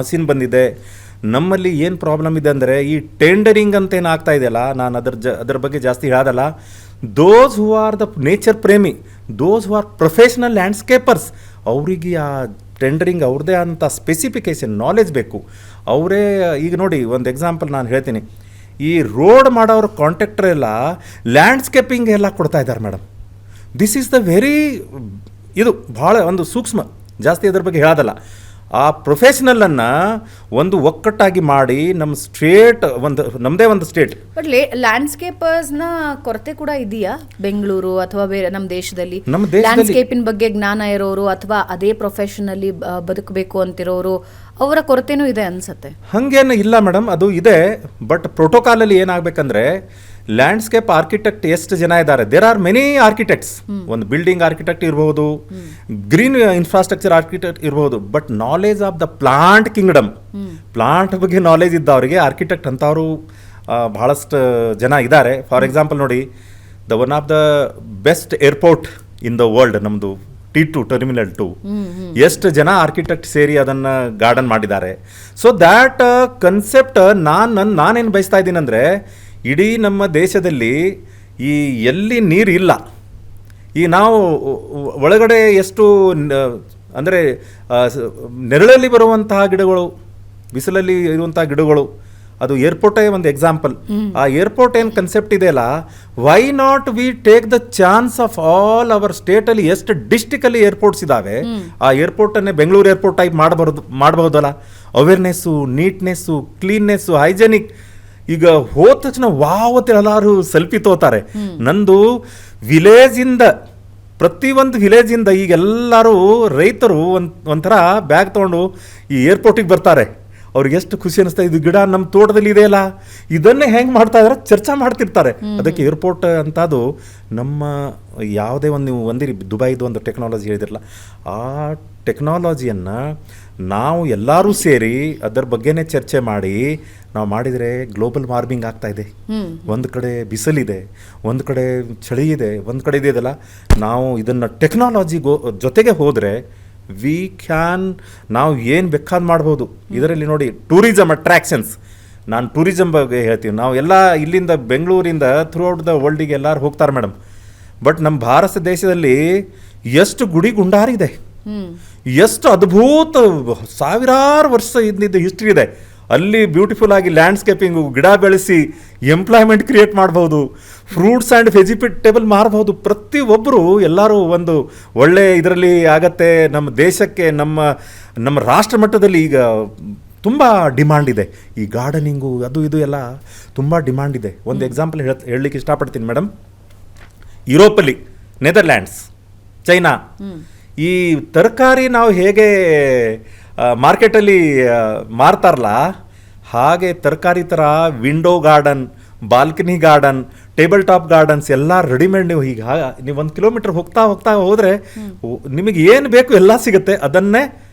ಮಷೀನ್ ಬಂದಿದೆ. ನಮ್ಮಲ್ಲಿ ಏನು ಪ್ರಾಬ್ಲಮ್ ಇದೆ ಅಂದರೆ ಈ ಟೆಂಡರಿಂಗ್ ಅಂತ ಏನು ಆಗ್ತಾ ಇದೆಯಲ್ಲ, ನಾನು ಅದರ ಬಗ್ಗೆ ಜಾಸ್ತಿ ಹೇಳೋದಲ್ಲ. ದೋಸ್ ಹೂ ಆರ್ ದ ನೇಚರ್ ಪ್ರೇಮಿ, ದೋಸ್ ಹೂ ಆರ್ ಪ್ರೊಫೆಷನಲ್ ಲ್ಯಾಂಡ್ಸ್ಕೇಪರ್ಸ್, ಅವರಿಗೆ ಆ ಟೆಂಡರಿಂಗ್ ಅವ್ರದ್ದೇ ಅಂತ ಸ್ಪೆಸಿಫಿಕೇಶನ್ ನಾಲೆಜ್ ಬೇಕು. ಅವರೇ ಈಗ ನೋಡಿ, ಒಂದು ಎಕ್ಸಾಂಪಲ್ ನಾನು ಹೇಳ್ತೀನಿ. ಈ ರೋಡ್ ಮಾಡೋರ ಕಾಂಟ್ರಾಕ್ಟರ್ ಎಲ್ಲ ಲ್ಯಾಂಡ್ಸ್ಕೇಪಿಂಗ್ ಎಲ್ಲ ಕೊಡ್ತಾ ಇದ್ದಾರೆ madam. This is the very ಇದು ಭಾಳ ಒಂದು ಸೂಕ್ಷ್ಮ, ಜಾಸ್ತಿ ಅದ್ರ ಬಗ್ಗೆ ಹೇಳೋದಲ್ಲ. ಆ ಪ್ರೊಫೆಷನಲನ್ನು ಒಂದು ಒಕ್ಕಟ್ಟಾಗಿ ಮಾಡಿ ನಮ್ಮ ಸ್ಟೇಟ್ ನಮ್ಮದೇ ಒಂದು ಸ್ಟೇಟ್. ಬಟ್ ಲ್ಯಾಂಡ್ಸ್ಕೇಪರ್ಸ್ನ ಕೊರತೆ ಕೂಡ ಇದೆಯಾ ಬೆಂಗಳೂರು ಅಥವಾ ಬೇರೆ ನಮ್ಮ ದೇಶದಲ್ಲಿ? ಲ್ಯಾಂಡ್ಸ್ಕೇಪಿನ ಬಗ್ಗೆ ಜ್ಞಾನ ಇರೋರು ಅಥವಾ ಅದೇ ಪ್ರೊಫೆಷನಲ್ಲಿ ಬದುಕಬೇಕು ಅಂತಿರೋರು, ಅವರ ಕೊರತೆನೂ ಇದೆ ಅನ್ಸುತ್ತೆ. ಹಾಗೇನು ಇಲ್ಲ ಮೇಡಮ್, ಅದು ಇದೆ. ಬಟ್ ಪ್ರೋಟೋಕಾಲಲ್ಲಿ ಏನಾಗಬೇಕಂದ್ರೆ, ಲ್ಯಾಂಡ್ಸ್ಕೇಪ್ ಆರ್ಕಿಟೆಕ್ಟ್ ಎಷ್ಟು ಜನ ಇದ್ದಾರೆ, ದೇರ್ ಆರ್ ಮೆನಿ ಆರ್ಕಿಟೆಕ್ಟ್ಸ್. ಒಂದು ಬಿಲ್ಡಿಂಗ್ ಆರ್ಕಿಟೆಕ್ಟ್ ಇರ್ಬೋದು, ಗ್ರೀನ್ ಇನ್ಫ್ರಾಸ್ಟ್ರಕ್ಚರ್ ಆರ್ಕಿಟೆಕ್ಟ್ ಇರ್ಬೋದು. But knowledge of the plant Kingdom, plant ಬಗ್ಗೆ ನಾಲೆಜ್ ಇದ್ದವರಿಗೆ ಆರ್ಕಿಟೆಕ್ಟ್ ಅಂತವರು ಬಹಳಷ್ಟು ಜನ ಇದ್ದಾರೆ. ಫಾರ್ ಎಕ್ಸಾಂಪಲ್ ನೋಡಿ, one of the best airport in the world ನಮ್ಮದು T2 ಟರ್ಮಿನಲ್ 2, ಎಷ್ಟು ಜನ ಆರ್ಕಿಟೆಕ್ಟ್ ಸೇರಿ ಅದನ್ನು ಗಾರ್ಡನ್ ಮಾಡಿದ್ದಾರೆ. ಸೊ ದ್ಯಾಟ್ ಕನ್ಸೆಪ್ಟ್ ನಾನೇನು ಬಯಸ್ತಾ ಇದ್ದೀನಿ ಅಂದರೆ, ಇಡೀ ನಮ್ಮ ದೇಶದಲ್ಲಿ ಈ ಎಲ್ಲಿ ನೀರು ಇಲ್ಲ, ಈ ನಾವು ಒಳಗಡೆ ಎಷ್ಟು ಅಂದರೆ ನೆರಳಲ್ಲಿ ಬರುವಂತಹ ಗಿಡಗಳು, ಬಿಸಿಲಲ್ಲಿ ಇರುವಂಥ ಗಿಡಗಳು, ಅದು ಏರ್ಪೋರ್ಟೇ ಒಂದು ಎಕ್ಸಾಂಪಲ್. ಆ ಏರ್ಪೋರ್ಟ್ ಏನು ಕನ್ಸೆಪ್ಟ್ ಇದೆಯಲ್ಲ, why not we take the chance of all our ಸ್ಟೇಟಲ್ಲಿ ಎಷ್ಟು ಡಿಸ್ಟಿಕಲ್ಲಿ ಏರ್ಪೋರ್ಟ್ಸ್ ಇದ್ದಾವೆ, ಆ ಏರ್ಪೋರ್ಟನ್ನೇ ಬೆಂಗಳೂರು ಏರ್ಪೋರ್ಟ್ ಟೈಪ್ ಮಾಡಬಹುದಲ್ಲ. Awareness, neatness, cleanness, hygienic. ಈಗ ಹೋದ ತಕ್ಷಣ ವಾವತ್ ಎಲ್ಲರೂ ಸೆಲ್ಫಿ ತೋತಾರೆ. ನಂದು ವಿಲೇಜಿಂದ, ಪ್ರತಿಯೊಂದು ವಿಲೇಜಿಂದ ಈಗೆಲ್ಲರೂ ರೈತರು ಒಂಥರ ಬ್ಯಾಗ್ ತೊಗೊಂಡು ಈ ಏರ್ಪೋರ್ಟಿಗೆ ಬರ್ತಾರೆ. ಅವ್ರಿಗೆ ಎಷ್ಟು ಖುಷಿ ಅನಿಸ್ತಾ, ಇದು ಗಿಡ ನಮ್ಮ ತೋಟದಲ್ಲಿ ಇದೆಯಲ್ಲ, ಇದನ್ನೇ ಹೆಂಗೆ ಮಾಡ್ತಾ ಇದ್ದಾರೆ ಚರ್ಚೆ ಮಾಡ್ತಿರ್ತಾರೆ. ಅದಕ್ಕೆ ಏರ್ಪೋರ್ಟ್ ಅಂತದು ನಮ್ಮ ಯಾವುದೇ ಒಂದು, ನೀವು ಒಂದಿರಿ ದುಬೈದು ಒಂದು ಟೆಕ್ನಾಲಜಿ ಹೇಳಿದಿರಲ್ಲ, ಆ ಟೆಕ್ನಾಲಜಿಯನ್ನು ನಾವು ಎಲ್ಲರೂ ಸೇರಿ ಅದರ ಬಗ್ಗೆನೇ ಚರ್ಚೆ ಮಾಡಿ ನಾವು ಮಾಡಿದರೆ ಗ್ಲೋಬಲ್ ವಾರ್ಮಿಂಗ್ ಆಗ್ತಾ ಇದೆ. ಒಂದು ಕಡೆ ಬಿಸಿಲಿದೆ, ಒಂದು ಕಡೆ ಚಳಿ ಇದೆ, ಒಂದು ಕಡೆ ಇದೆಯಲ್ಲ. ನಾವು ಇದನ್ನು ಟೆಕ್ನಾಲಜಿ ಜೊತೆಗೆ ಹೋದರೆ ನಾವು ಏನು ಬೇಕಾದ್ ಮಾಡ್ಬೋದು. ಇದರಲ್ಲಿ ನೋಡಿ, ಟೂರಿಸಮ್ ಅಟ್ರಾಕ್ಷನ್ಸ್, ನಾನು ಟೂರಿಸಮ್ ಬಗ್ಗೆ ಹೇಳ್ತೀವಿ. ನಾವು ಎಲ್ಲ ಇಲ್ಲಿಂದ ಬೆಂಗಳೂರಿಂದ ಥ್ರೂ ಔಟ್ ದ ವರ್ಲ್ಡಿಗೆ ಎಲ್ಲರೂ ಹೋಗ್ತಾರೆ ಮೇಡಮ್. ಬಟ್ ನಮ್ಮ ಭಾರತ ದೇಶದಲ್ಲಿ ಎಷ್ಟು ಗುಡಿ ಗುಂಡಾರಿದೆ, ಎಷ್ಟು ಅದ್ಭುತ ಸಾವಿರಾರು ವರ್ಷ ಇದ್ದಿದ್ದು ಹಿಸ್ಟ್ರಿ ಇದೆ. ಅಲ್ಲಿ ಬ್ಯೂಟಿಫುಲ್ ಆಗಿ ಲ್ಯಾಂಡ್ಸ್ಕೇಪಿಂಗು, ಗಿಡ ಬೆಳೆಸಿ ಎಂಪ್ಲಾಯ್ಮೆಂಟ್ ಕ್ರಿಯೇಟ್ ಮಾಡ್ಬೋದು, ಫ್ರೂಟ್ಸ್ ಆ್ಯಂಡ್ ವೆಜಿಟೇಬಲ್ ಮಾರ್ಬೋದು. ಪ್ರತಿಯೊಬ್ಬರು ಎಲ್ಲರೂ ಒಂದು ಒಳ್ಳೆ ಇದರಲ್ಲಿ ಆಗತ್ತೆ. ನಮ್ಮ ದೇಶಕ್ಕೆ, ನಮ್ಮ ರಾಷ್ಟ್ರ ಮಟ್ಟದಲ್ಲಿ ಈಗ ತುಂಬ ಡಿಮಾಂಡ್ ಇದೆ. ಈ ಗಾರ್ಡನಿಂಗು ಅದು ಇದು ಎಲ್ಲ ತುಂಬ ಡಿಮಾಂಡ್ ಇದೆ. ಒಂದು ಎಕ್ಸಾಂಪಲ್ ಹೇಳಲಿಕ್ಕೆ ಇಷ್ಟಪಡ್ತೀನಿ ಮೇಡಮ್. ಯುರೋಪಲ್ಲಿ ನೆದರ್ಲ್ಯಾಂಡ್ಸ್, ಚೈನಾ, ಈ ತರಕಾರಿ ನಾವು ಹೇಗೆ ಮಾರ್ಕೆಟಲ್ಲಿ ಮಾರ್ತಾರಲ್ಲ, ಹಾಗೆ ತರಕಾರಿ ಥರ window garden, balcony garden, table top gardens ಎಲ್ಲ ರೆಡಿಮೇಡ್. ನೀವು ಈಗ ನೀವು 1 ಕಿಲೋಮೀಟರ್ ಹೋಗ್ತಾ ಹೋದರೆ ನಿಮಗೆ ಏನು ಬೇಕು ಎಲ್ಲ ಸಿಗುತ್ತೆ. ಅದನ್ನೇ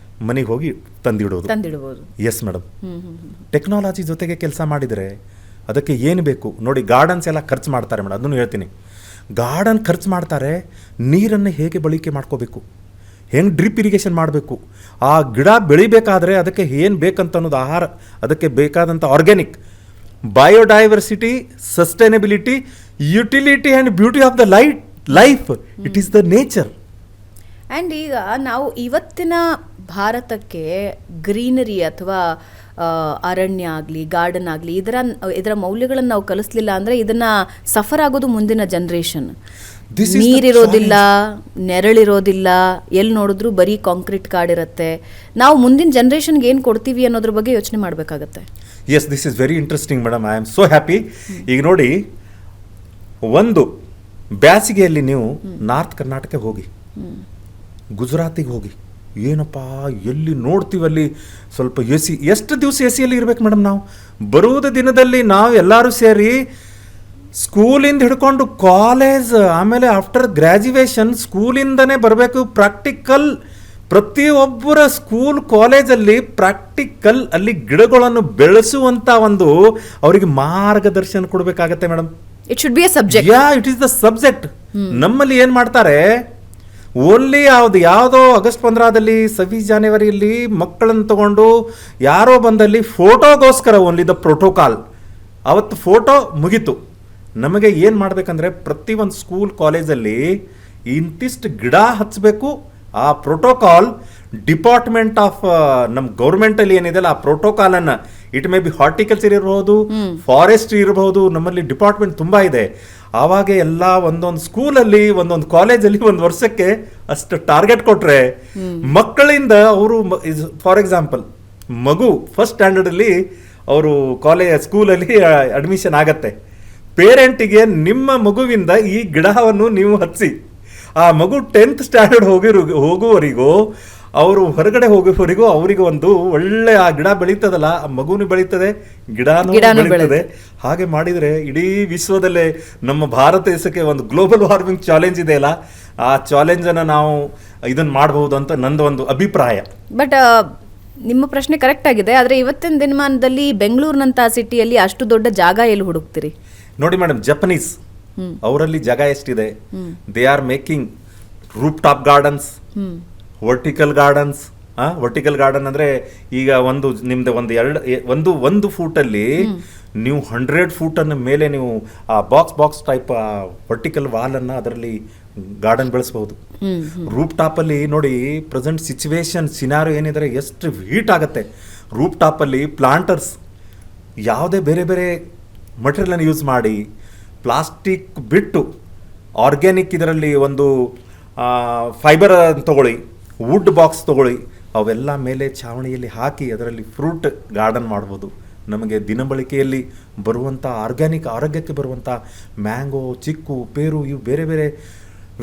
ಮನೆಗೆ ಹೋಗಿ ತಂದಿಡ್ಬೋದು. ಎಸ್ ಮೇಡಮ್, ಟೆಕ್ನಾಲಜಿ ಜೊತೆಗೆ ಕೆಲಸ ಮಾಡಿದರೆ ಅದಕ್ಕೆ ಏನು ಬೇಕು ನೋಡಿ. ಗಾರ್ಡನ್ಸ್ ಎಲ್ಲ ಖರ್ಚು ಮಾಡ್ತಾರೆ ಮೇಡಮ್, ಅದನ್ನು ಹೇಳ್ತೀನಿ. ಗಾರ್ಡನ್ ಖರ್ಚು ಮಾಡ್ತಾರೆ, ನೀರನ್ನು ಹೇಗೆ ಬಳಕೆ ಮಾಡ್ಕೋಬೇಕು. ಹೆಂಗೆ ಡ್ರಿಪ್ ಇರಿಗೇಷನ್ ಮಾಡಬೇಕು, ಆ ಗಿಡ ಬೆಳಿಬೇಕಾದ್ರೆ ಅದಕ್ಕೆ ಏನು ಬೇಕಂತ ಅನ್ನೋದು ಆಹಾರ, ಅದಕ್ಕೆ ಬೇಕಾದಂಥ organic, biodiversity, sustainability, utility and beauty of the life, it is the nature. And ಈಗ ನಾವು ಇವತ್ತಿನ ಭಾರತಕ್ಕೆ ಗ್ರೀನರಿ ಅಥವಾ ಅರಣ್ಯ ಆಗಲಿ ಗಾರ್ಡನ್ ಆಗಲಿ ಇದರ ಮೌಲ್ಯಗಳನ್ನು ನಾವು ಕಲಿಸ್ಲಿಲ್ಲ ಅಂದರೆ ಇದನ್ನು ಸಫರ್ ಆಗೋದು ಮುಂದಿನ ಜನ್ರೇಷನ್. ನೀರಿರೋದಿಲ್ಲ, ನೆರಳಿರೋದಿಲ್ಲ, ಎಲ್ಲಿ ನೋಡಿದ್ರು ಬರೀ ಕಾಂಕ್ರೀಟ್ ಕಾಡಿರುತ್ತೆ. ನಾವು ಮುಂದಿನ ಜನ್ರೇಷನ್ಗೆ ಏನು ಕೊಡ್ತೀವಿ ಅನ್ನೋದ್ರ ಬಗ್ಗೆ ಯೋಚನೆ ಮಾಡಬೇಕಾಗತ್ತೆ. Yes, this is very interesting madam. I am so happy. ಈಗ ನೋಡಿ, ಒಂದು ಬ್ಯಾಸಿಗೆಯಲ್ಲಿ ನೀವು ನಾರ್ತ್ ಕರ್ನಾಟಕ ಹೋಗಿ, ಗುಜರಾತಿಗೆ ಹೋಗಿ, ಏನಪ್ಪ ಎಲ್ಲಿ ನೋಡ್ತೀವಲ್ಲಿ ಸ್ವಲ್ಪ ಎ ಸಿ. ಎಷ್ಟು ದಿವಸ ಎ ಸಿಯಲ್ಲಿ ಇರ್ಬೇಕು ಮೇಡಮ್ ನಾವು? ಬರುವುದ ದಿನದಲ್ಲಿ ನಾವು ಎಲ್ಲರೂ ಸೇರಿ ಸ್ಕೂಲಿಂದ ಹಿಡ್ಕೊಂಡು ಕಾಲೇಜ್, ಆಮೇಲೆ ಆಫ್ಟರ್ ಗ್ರ್ಯಾಜುಯೇಷನ್ ಸ್ಕೂಲಿಂದನೇ ಬರಬೇಕು. ಪ್ರಾಕ್ಟಿಕಲ್, ಪ್ರತಿಯೊಬ್ಬರ ಸ್ಕೂಲ್ ಕಾಲೇಜಲ್ಲಿ ಪ್ರಾಕ್ಟಿಕಲ್, ಅಲ್ಲಿ ಗಿಡಗಳನ್ನು ಬೆಳೆಸುವಂಥ ಒಂದು ಅವರಿಗೆ ಮಾರ್ಗದರ್ಶನ ಕೊಡಬೇಕಾಗತ್ತೆ madam. It should be A subject. Yeah, it is the subject. ನಮ್ಮಲ್ಲಿ ಏನು ಮಾಡ್ತಾರೆ, ಓನ್ಲಿ ಯಾವುದೋ ಆಗಸ್ಟ್ 15ರಲ್ಲಿ 26 ಜನವರಿಯಲ್ಲಿ ಮಕ್ಕಳನ್ನು ತಗೊಂಡು ಯಾರೋ ಬಂದಲ್ಲಿ ಫೋಟೋಗೋಸ್ಕರ ಓನ್ಲಿ ದ ಪ್ರೋಟೋಕಾಲ್. ಅವತ್ತು ಫೋಟೋ ಮುಗೀತು. ನಮಗೆ ಏನು ಮಾಡಬೇಕಂದ್ರೆ ಪ್ರತಿಯೊಂದು ಸ್ಕೂಲ್ ಕಾಲೇಜಲ್ಲಿ ಇಂತಿಷ್ಟು ಗಿಡ ಹಚ್ಚಬೇಕು. ಆ ಪ್ರೋಟೋಕಾಲ್ ಡಿಪಾರ್ಟ್ಮೆಂಟ್ ಆಫ್ ನಮ್ಮ ಗೌರ್ಮೆಂಟಲ್ಲಿ ಏನಿದೆಯಲ್ಲ ಆ ಪ್ರೋಟೋಕಾಲನ್ನು, ಇಟ್ ಮೇ ಬಿ ಹಾರ್ಟಿಕಲ್ಚರ್ ಇರಬಹುದು, ಫಾರೆಸ್ಟ್ರಿ ಇರಬಹುದು, ನಮ್ಮಲ್ಲಿ ಡಿಪಾರ್ಟ್ಮೆಂಟ್ ತುಂಬ ಇದೆ. ಆವಾಗ ಎಲ್ಲ ಒಂದೊಂದು ಸ್ಕೂಲಲ್ಲಿ ಒಂದೊಂದು ಕಾಲೇಜಲ್ಲಿ ಒಂದು ವರ್ಷಕ್ಕೆ ಅಷ್ಟು ಟಾರ್ಗೆಟ್ ಕೊಟ್ಟರೆ ಮಕ್ಕಳಿಂದ ಅವರು, ಫಾರ್ ಎಕ್ಸಾಂಪಲ್ ಮಗು ಫಸ್ಟ್ ಸ್ಟ್ಯಾಂಡರ್ಡಲ್ಲಿ ಅವರು ಸ್ಕೂಲಲ್ಲಿ ಅಡ್ಮಿಷನ್ ಆಗತ್ತೆ. ಪೇರೆಂಟಿಗೆ ನಿಮ್ಮ ಮಗುವಿಂದ ಈ ಗಿಡವನ್ನು ನೀವು ಹಚ್ಚಿ, ಆ ಮಗು 10th ಸ್ಟ್ಯಾಂಡರ್ಡ್ ಹೋಗುವವರೆಗೂ, ಅವರು ಹೊರಗಡೆ ಹೋಗೋವರೆಗೂ ಅವರಿಗೆ ಒಂದು ಒಳ್ಳೆ ಆ ಗಿಡ ಬೆಳೀತದಲ್ಲ, ಆ ಮಗುನು ಬೆಳೀತದೆ, ಗಿಡನೂ ಬೆಳೀತದೆ. ಹಾಗೆ ಮಾಡಿದರೆ ಇಡೀ ವಿಶ್ವದಲ್ಲೇ ನಮ್ಮ ಭಾರತ ದೇಶಕ್ಕೆ ಒಂದು ಗ್ಲೋಬಲ್ ವಾರ್ಮಿಂಗ್ ಚಾಲೆಂಜ್ ಇದೆಯಲ್ಲ, ಆ ಚಾಲೆಂಜನ್ನು ನಾವು ಇದನ್ನು ಮಾಡಬಹುದು ಅಂತ ನಂದು ಒಂದು ಅಭಿಪ್ರಾಯ. ಬಟ್ ನಿಮ್ಮ ಪ್ರಶ್ನೆ ಕರೆಕ್ಟ್ ಆಗಿದೆ. ಆದರೆ ಇವತ್ತಿನ ದಿನಮಾನದಲ್ಲಿ ಬೆಂಗಳೂರಿನಂಥ ಸಿಟಿಯಲ್ಲಿ ಅಷ್ಟು ದೊಡ್ಡ ಜಾಗ ಎಲ್ಲಿ ಹುಡುಕ್ತೀರಿ? ನೋಡಿ ಮೇಡಮ್, ಜಪನೀಸ್ ಅವರಲ್ಲಿ ಜಾಗ ಎಷ್ಟಿದೆ. They are making roof top gardens, vertical gardens. Vertical garden ಅಂದರೆ ಈಗ ನಿಮ್ದು ಒಂದು ಫೂಟಲ್ಲಿ ನೀವು 100 ಫೂಟನ್ನು ಮೇಲೆ ನೀವು ಆ ಬಾಕ್ಸ್ ಟೈಪ್ ವರ್ಟಿಕಲ್ ವಾಲನ್ನು ಅದರಲ್ಲಿ ಗಾರ್ಡನ್ ಬೆಳೆಸ್ಬೋದು. ರೂಪ್ ಟಾಪಲ್ಲಿ ನೋಡಿ, ಪ್ರೆಸೆಂಟ್ ಸಿನಾರಿಯೋ ಏನಿದ್ರೆ ಎಷ್ಟು ಹೀಟ್ ಆಗುತ್ತೆ. ರೂಪ್ ಟಾಪಲ್ಲಿ ಪ್ಲಾಂಟರ್ಸ್ ಯಾವುದೇ ಬೇರೆ ಬೇರೆ ಮಟೀರಿಯಲನ್ನು ಯೂಸ್ ಮಾಡಿ, ಪ್ಲಾಸ್ಟಿಕ್ ಬಿಟ್ಟು ಆರ್ಗ್ಯಾನಿಕ್ ಇದರಲ್ಲಿ ಒಂದು ಫೈಬರ್ ತಗೊಳ್ಳಿ, ವುಡ್ ಬಾಕ್ಸ್ ತಗೊಳ್ಳಿ, ಅವೆಲ್ಲ ಮೇಲೆ ಛಾವಣಿಯಲ್ಲಿ ಹಾಕಿ ಅದರಲ್ಲಿ ಫ್ರೂಟ್ ಗಾರ್ಡನ್ ಮಾಡ್ಬೋದು. ನಮಗೆ ದಿನಬಳಕೆಯಲ್ಲಿ ಬರುವಂಥ ಆರೋಗ್ಯಕ್ಕೆ ಬರುವಂಥ ಮ್ಯಾಂಗೋ, ಚಿಕ್ಕು, ಪೇರು, ಇವು ಬೇರೆ ಬೇರೆ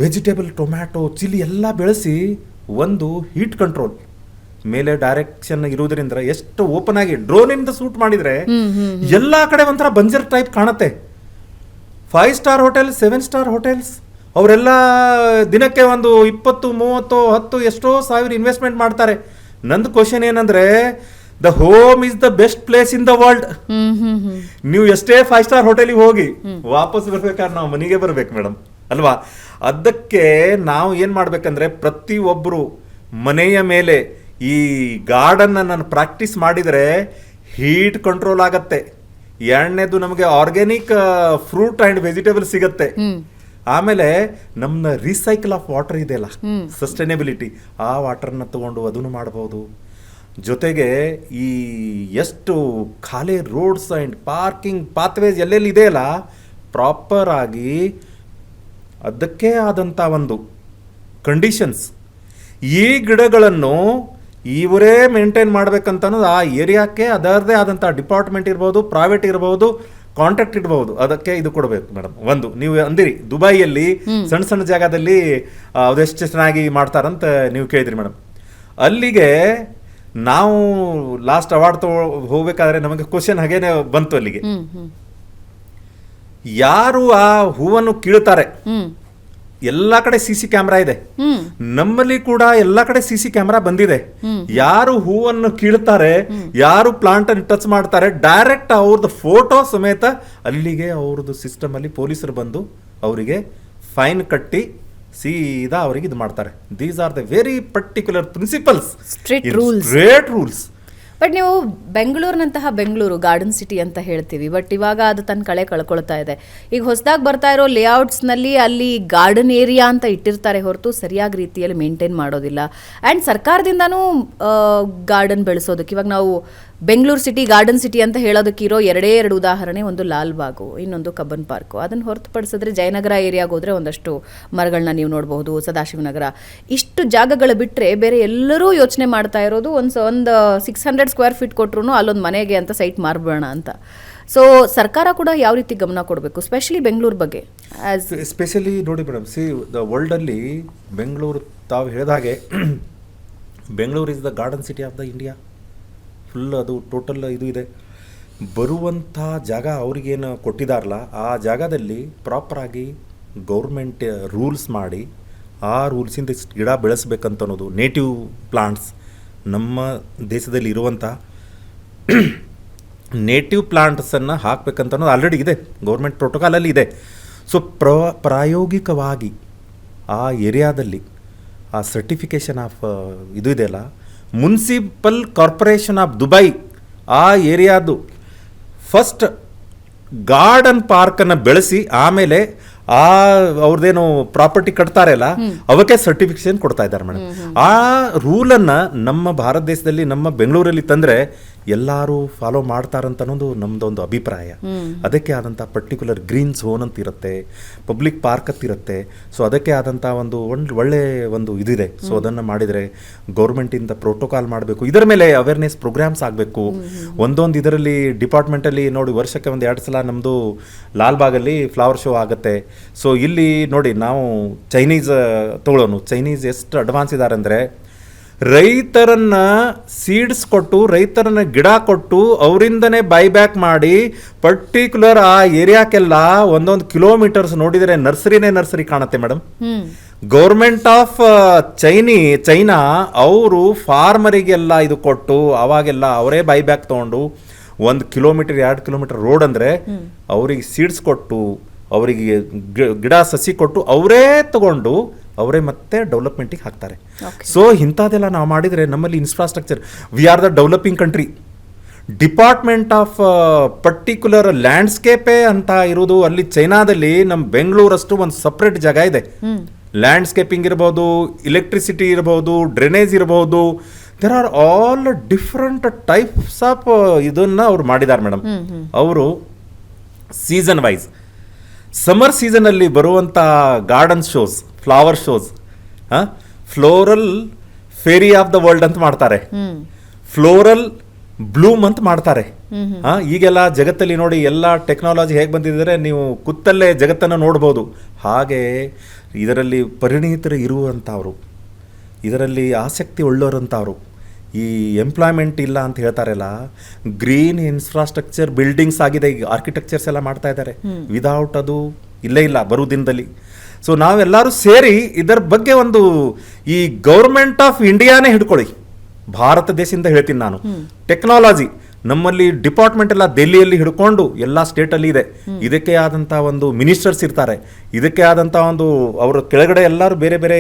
ವೆಜಿಟೇಬಲ್, ಟೊಮ್ಯಾಟೊ, ಚಿಲ್ಲಿ ಎಲ್ಲ ಬೆಳೆಸಿ ಒಂದು ಹೀಟ್ ಕಂಟ್ರೋಲ್ ಮೇಲೆ ಡೈರೆಕ್ಷನ್ ಇರುವುದರಿಂದ ಎಷ್ಟು ಓಪನ್ ಆಗಿ ಡ್ರೋನಿಂದ ಶೂಟ್ ಮಾಡಿದರೆ ಎಲ್ಲ ಕಡೆ ಒಂಥರ ಬಂಜರ್ ಟೈಪ್ ಕಾಣುತ್ತೆ. 5 ಸ್ಟಾರ್ ಹೋಟೆಲ್, 7 ಸ್ಟಾರ್ ಹೋಟೆಲ್ಸ್ ಅವರೆಲ್ಲ ದಿನಕ್ಕೆ ಒಂದು 20, 30, 10 ಎಷ್ಟೋ ಸಾವಿರ ಇನ್ವೆಸ್ಟ್ಮೆಂಟ್ ಮಾಡ್ತಾರೆ. ನಂದು ಕ್ವಶನ್ ಏನಂದ್ರೆ, the home is the best place in the world. ನೀವು ಎಷ್ಟೇ 5 ಸ್ಟಾರ್ ಹೋಟೆಲಿಗೆ ಹೋಗಿ ವಾಪಸ್ ಬರ್ಬೇಕಾದ್ರೆ ನಾವು ಮನೆಗೆ ಬರ್ಬೇಕು ಮೇಡಮ್, ಅಲ್ವಾ? ಅದಕ್ಕೆ ನಾವು ಏನು ಮಾಡ್ಬೇಕಂದ್ರೆ ಪ್ರತಿಯೊಬ್ಬರು ಮನೆಯ ಮೇಲೆ ಈ ಗಾರ್ಡನ್ನ ನಾನು ಪ್ರಾಕ್ಟೀಸ್ ಮಾಡಿದರೆ ಹೀಟ್ ಕಂಟ್ರೋಲ್ ಆಗತ್ತೆ. ಎರಡನೇದು, ನಮಗೆ ಆರ್ಗ್ಯಾನಿಕ್ ಫ್ರೂಟ್ ಆ್ಯಂಡ್ ವೆಜಿಟೇಬಲ್ ಸಿಗತ್ತೆ. ಆಮೇಲೆ ನಮ್ಮ ರೀಸೈಕಲ್ ಆಫ್ ವಾಟರ್ ಇದೆಯಲ್ಲ, ಸಸ್ಟೈನಬಿಲಿಟಿ, ಆ ವಾಟರ್ನ ತಗೊಂಡು ಅದನ್ನು ಮಾಡಬಹುದು. ಜೊತೆಗೆ ಈ ಎಷ್ಟು ಖಾಲಿ ರೋಡ್ಸ್ ಆ್ಯಂಡ್ ಪಾರ್ಕಿಂಗ್ ಪಾತ್ವೇಸ್ ಎಲ್ಲೆಲ್ಲಿ ಇದೆಯಲ್ಲ, ಪ್ರಾಪರ್ ಆಗಿ ಅದಕ್ಕೆ ಆದಂಥ ಒಂದು ಕಂಡೀಷನ್ಸ್, ಈ ಗಿಡಗಳನ್ನು ಇವರೇ ಮೇಂಟೈನ್ ಮಾಡ್ಬೇಕಂತ ಅನ್ನೋದು ಆ ಏರಿಯಾಕ್ಕೆ ಅದರದೇ ಆದಂಥ ಡಿಪಾರ್ಟ್ಮೆಂಟ್ ಇರ್ಬೋದು, ಪ್ರೈವೇಟ್ ಇರ್ಬೋದು, ಕಾಂಟ್ರಾಕ್ಟ್ ಇಡ್ಬೋದು, ಅದಕ್ಕೆ ಇದು ಕೊಡಬೇಕು ಮೇಡಮ್. ಒಂದು ನೀವು ಅಂದಿರಿ ದುಬೈಯಲ್ಲಿ ಸಣ್ಣ ಜಾಗದಲ್ಲಿ ಅದೆಷ್ಟು ಚೆನ್ನಾಗಿ ಮಾಡ್ತಾರಂತ ನೀವು ಕೇಳಿದ್ರಿ ಮೇಡಮ್. ಅಲ್ಲಿಗೆ ನಾವು ಲಾಸ್ಟ್ ಅವಾರ್ಡ್ ಹೋಗ್ಬೇಕಾದ್ರೆ ನಮಗೆ ಕ್ವಶನ್ ಹಾಗೇನೆ ಬಂತು. ಅಲ್ಲಿಗೆ ಯಾರು ಆ ಹೂವನ್ನು ಕೀಳ್ತಾರೆ, ಎಲ್ಲ ಕಡೆ CC ಕ್ಯಾಮ್ರಾ ಇದೆ, ನಮ್ಮಲ್ಲಿ ಕೂಡ ಎಲ್ಲ ಕಡೆ CC ಕ್ಯಾಮ್ರಾ ಬಂದಿದೆ. ಯಾರು ಹೂವನ್ನು ಕೀಳ್ತಾರೆ, ಯಾರು ಪ್ಲಾಂಟ್ ಅನ್ನು ಟಚ್ ಮಾಡ್ತಾರೆ, ಡೈರೆಕ್ಟ್ ಅವ್ರದ್ದು ಫೋಟೋ ಸಮೇತ ಅಲ್ಲಿಗೆ ಅವ್ರದ್ದು ಸಿಸ್ಟಮ್ ಅಲ್ಲಿ ಪೊಲೀಸರು ಬಂದು ಅವರಿಗೆ ಫೈನ್ ಕಟ್ಟಿ ಸೀದಾ ಅವರಿಗೆ ಇದು ಮಾಡ್ತಾರೆ. These are the very particular principles, Strict rules. Straight rules. But ನೀವು ಬೆಂಗಳೂರಿನಂತಹ ಬೆಂಗಳೂರು ಗಾರ್ಡನ್ ಸಿಟಿ ಅಂತ ಹೇಳ್ತೀವಿ, ಬಟ್ ಇವಾಗ ಅದು ತನ್ನ ಕಳೆ ಕಳ್ಕೊಳ್ತಾ ಇದೆ. ಈಗ ಹೊಸದಾಗಿ ಬರ್ತಾ ಇರೋ ಲೇಔಟ್ಸ್ನಲ್ಲಿ ಅಲ್ಲಿ ಗಾರ್ಡನ್ ಏರಿಯಾ ಅಂತ ಇಟ್ಟಿರ್ತಾರೆ ಹೊರತು ಸರಿಯಾಗಿ ರೀತಿಯಲ್ಲಿ ಮೇಂಟೈನ್ ಮಾಡೋದಿಲ್ಲ. ಆ್ಯಂಡ್ ಸರ್ಕಾರದಿಂದನೂ ಗಾರ್ಡನ್ ಬೆಳೆಸೋದಕ್ಕೆ ಇವಾಗ ನಾವು ಬೆಂಗಳೂರು ಸಿಟಿ ಗಾರ್ಡನ್ ಸಿಟಿ ಅಂತ ಹೇಳೋದಕ್ಕೆ ಇರೋ ಎರಡು ಉದಾಹರಣೆ, ಒಂದು ಲಾಲ್ಬಾಗು, ಇನ್ನೊಂದು ಕಬ್ಬನ್ ಪಾರ್ಕು. ಅದನ್ನು ಹೊರತುಪಡಿಸಿದ್ರೆ ಜಯನಗರ ಏರಿಯಾಗೆ ಹೋದರೆ ಒಂದಷ್ಟು ಮರಗಳನ್ನ ನೀವು ನೋಡಬಹುದು, ಸದಾಶಿವನಗರ. ಇಷ್ಟು ಜಾಗಗಳು ಬಿಟ್ಟರೆ ಬೇರೆ ಎಲ್ಲರೂ ಯೋಚನೆ ಮಾಡ್ತಾ ಇರೋದು ಒಂದು 600 ಸ್ಕ್ವೇರ್ ಫೀಟ್ ಕೊಟ್ಟರು ಅಲ್ಲೊಂದು ಮನೆಗೆ ಅಂತ ಸೈಟ್ ಮಾರ್ಬೋಣ ಅಂತ. ಸೊ ಸರ್ಕಾರ ಕೂಡ ಯಾವ ರೀತಿ ಗಮನ ಕೊಡಬೇಕು, ಸ್ಪೆಷಲಿ ಬೆಂಗಳೂರು ಬಗ್ಗೆ? ಸ್ಪೆಷಲಿ ನೋಡಿ ಮೇಡಮ್, ದ ವರ್ಲ್ಡಲ್ಲಿ ಬೆಂಗಳೂರು ತಾವು ಹೇಳಿದಾಗೆ Bengaluru is the garden city of the India. Full ಅದು ಟೋಟಲ್ ಇದು ಇದೆ. ಬರುವಂಥ ಜಾಗ ಅವ್ರಿಗೇನು ಕೊಟ್ಟಿದಾರಲ್ಲ, ಆ ಜಾಗದಲ್ಲಿ ಪ್ರಾಪರಾಗಿ ಗೌರ್ಮೆಂಟ್ ರೂಲ್ಸ್ ಮಾಡಿ ಆ ರೂಲ್ಸಿಂದ ಗಿಡ ಬೆಳೆಸ್ಬೇಕಂತ ಅನ್ನೋದು, ನೇಟಿವ್ ಪ್ಲಾಂಟ್ಸ್ ನಮ್ಮ ದೇಶದಲ್ಲಿ ಇರುವಂಥ ನೇಟಿವ್ ಪ್ಲಾಂಟ್ಸನ್ನು ಹಾಕಬೇಕಂತ ಅನ್ನೋದು ಆಲ್ರೆಡಿ ಇದೆ, ಗೌರ್ಮೆಂಟ್ ಪ್ರೋಟೋಕಾಲಲ್ಲಿ ಇದೆ. ಸೊ ಪ್ರಾಯೋಗಿಕವಾಗಿ ಆ ಏರಿಯಾದಲ್ಲಿ ಆ ಸರ್ಟಿಫಿಕೇಷನ್ ಆಫ್ ಇದು ಇದೆಯಲ್ಲ, ಮುನ್ಸಿಪಲ್ ಕಾರ್ಪೊರೇಷನ್ ಆಫ್ ದುಬೈ ಆ ಏರಿಯಾದು ಫಸ್ಟ್ ಗಾರ್ಡನ್ ಪಾರ್ಕನ್ನು ಬೆಳೆಸಿ ಆಮೇಲೆ ಆ ಅವ್ರದ್ದೇನು ಪ್ರಾಪರ್ಟಿ ಕಟ್ತಾರೆ ಅಲ್ಲ ಅವಕ್ಕೆ ಸರ್ಟಿಫಿಕೇಶನ್ ಕೊಡ್ತಾ ಇದ್ದಾರೆ ಮೇಡಮ್. ಆ ರೂಲನ್ನು ನಮ್ಮ ಭಾರತ ದೇಶದಲ್ಲಿ, ನಮ್ಮ ಬೆಂಗಳೂರಲ್ಲಿ ತಂದರೆ ಎಲ್ಲರೂ ಫಾಲೋ ಮಾಡ್ತಾರಂತ ಅನ್ನೋದು ನಮ್ಮದೊಂದು ಅಭಿಪ್ರಾಯ. ಅದಕ್ಕೆ ಆದಂಥ ಪರ್ಟಿಕ್ಯುಲರ್ ಗ್ರೀನ್ ಝೋನ್ ಅಂತ ಇರುತ್ತೆ, ಪಬ್ಲಿಕ್ ಪಾರ್ಕ್ ಅಂತ ಇರುತ್ತೆ. ಸೊ ಅದಕ್ಕೆ ಆದಂಥ ಒಂದು ಒಳ್ಳೆ ಒಂದು ಇದಿದೆ. ಸೊ ಅದನ್ನು ಮಾಡಿದರೆ ಗೌರ್ಮೆಂಟಿಂದ ಪ್ರೋಟೋಕಾಲ್ ಮಾಡಬೇಕು, ಇದರ ಮೇಲೆ ಅವೇರ್ನೆಸ್ ಪ್ರೋಗ್ರಾಮ್ಸ್ ಆಗಬೇಕು. ಒಂದೊಂದು ಇದರಲ್ಲಿ ಡಿಪಾರ್ಟ್ಮೆಂಟಲ್ಲಿ ನೋಡಿ ವರ್ಷಕ್ಕೆ 1-2 ಸಲ ನಮ್ಮದು ಲಾಲ್ಬಾಗಲ್ಲಿ ಫ್ಲವರ್ ಶೋ ಆಗುತ್ತೆ. ಸೊ ಇಲ್ಲಿ ನೋಡಿ ನಾವು ಚೈನೀಸ್ ತಗೊಳ್ಳೋನು, ಚೈನೀಸ್ ಎಷ್ಟು ಅಡ್ವಾನ್ಸ್ ಇದ್ದಾರೆ ಅಂದರೆ ರೈತರನ್ನ ಸೀಡ್ಸ್ ಕೊಟ್ಟು, ರೈತರನ್ನ ಗಿಡ ಕೊಟ್ಟು ಅವರಿಂದನೇ ಬೈಬ್ಯಾಕ್ ಮಾಡಿ ಪರ್ಟಿಕ್ಯುಲರ್ ಆ ಏರಿಯಾಕ್ಕೆಲ್ಲ 1 ಕಿಲೋಮೀಟರ್ಸ್ ನೋಡಿದರೆ ನರ್ಸರಿ ಕಾಣುತ್ತೆ ಮೇಡಮ್. ಗೌರ್ಮೆಂಟ್ ಆಫ್ ಚೈನಾ ಅವರು ಫಾರ್ಮರಿಗೆಲ್ಲ ಇದು ಕೊಟ್ಟು ಅವಾಗೆಲ್ಲ ಅವರೇ ಬೈಬ್ಯಾಕ್ ತೊಗೊಂಡು 1 ಕಿಲೋಮೀಟರ್ 2 ಕಿಲೋಮೀಟರ್ ರೋಡ್ ಅಂದರೆ ಅವರಿಗೆ ಸೀಡ್ಸ್ ಕೊಟ್ಟು, ಅವರಿಗೆ ಗಿಡ ಸಸಿ ಕೊಟ್ಟು ಅವರೇ ತಗೊಂಡು ಅವರೇ ಮತ್ತೆ ಡೆವಲಪ್ಮೆಂಟಿಗೆ ಹಾಕ್ತಾರೆ. ಸೊ ಇಂಥದ್ದೆಲ್ಲ ನಾವು ಮಾಡಿದರೆ ನಮ್ಮಲ್ಲಿ infrastructure, we are the developing country. Department of particular ಲ್ಯಾಂಡ್ಸ್ಕೇಪೇ ಅಂತ ಇರೋದು ಅಲ್ಲಿ ಚೈನಾದಲ್ಲಿ. ನಮ್ಮ ಬೆಂಗಳೂರಷ್ಟು ಒಂದು ಸಪ್ರೇಟ್ ಜಾಗ ಇದೆ. ಲ್ಯಾಂಡ್ಸ್ಕೇಪಿಂಗ್ ಇರ್ಬೋದು, ಇಲೆಕ್ಟ್ರಿಸಿಟಿ ಇರ್ಬೋದು, ಡ್ರೈನೇಜ್ ಇರ್ಬೋದು, there are all different types of ಇದನ್ನು ಅವ್ರು ಮಾಡಿದ್ದಾರೆ ಮೇಡಮ್. ಅವರು ಸೀಸನ್ ವೈಸ್ ಸಮರ್ ಸೀಸನಲ್ಲಿ ಬರುವಂಥ garden shows, flower shows, floral fairy of the world ಅಂತ ಮಾಡ್ತಾರೆ, ಫ್ಲೋರಲ್ ಬ್ಲೂಮ್ ಅಂತ ಮಾಡ್ತಾರೆ. ಈಗೆಲ್ಲ ಜಗತ್ತಲ್ಲಿ ನೋಡಿ ಎಲ್ಲ ಟೆಕ್ನಾಲಜಿ ಹೇಗೆ ಬಂದಿದ್ದಾರೆ, ನೀವು ಕುತ್ತಲ್ಲೇ ಜಗತ್ತನ್ನು ನೋಡ್ಬೋದು. ಹಾಗೆ ಇದರಲ್ಲಿ ಪರಿಣಿತರು ಇರುವಂಥವ್ರು, ಇದರಲ್ಲಿ ಆಸಕ್ತಿ ಉಳ್ಳೋರಂಥವ್ರು, ಈ ಎಂಪ್ಲಾಯ್ಮೆಂಟ್ ಇಲ್ಲ ಅಂತ ಹೇಳ್ತಾರಲ್ಲ, ಗ್ರೀನ್ ಇನ್ಫ್ರಾಸ್ಟ್ರಕ್ಚರ್ ಬಿಲ್ಡಿಂಗ್ಸ್ ಆಗಿದೆ, ಈಗ ಆರ್ಕಿಟೆಕ್ಚರ್ಸ್ ಎಲ್ಲ ಮಾಡ್ತಾ ಇದ್ದಾರೆ. ವಿದೌಟ್ ಅದು ಇಲ್ಲೇ ಇಲ್ಲ ಬರೋ ದಿನದಲ್ಲಿ. ಸೊ ನಾವೆಲ್ಲರೂ ಸೇರಿ ಇದರ ಬಗ್ಗೆ ಒಂದು, ಈ ಗೌರ್ಮೆಂಟ್ ಆಫ್ ಇಂಡಿಯಾನೇ ಹಿಡ್ಕೊಳ್ಳಿ, ಭಾರತ ದೇಶದಿಂದ ಹೇಳ್ತೀನಿ ನಾನು. ಟೆಕ್ನಾಲಜಿ ನಮ್ಮಲ್ಲಿ ಡಿಪಾರ್ಟ್ಮೆಂಟ್ ಎಲ್ಲ ಡೆಲ್ಲಿಯಲ್ಲಿ ಹಿಡ್ಕೊಂಡು ಎಲ್ಲ ಸ್ಟೇಟಲ್ಲಿ ಇದೆ. ಇದಕ್ಕೆ ಆದಂಥ ಒಂದು ಮಿನಿಸ್ಟರ್ಸ್ ಇರ್ತಾರೆ, ಇದಕ್ಕೆ ಆದಂಥ ಒಂದು ಅವರ ಕೆಳಗಡೆ ಎಲ್ಲರೂ ಬೇರೆ ಬೇರೆ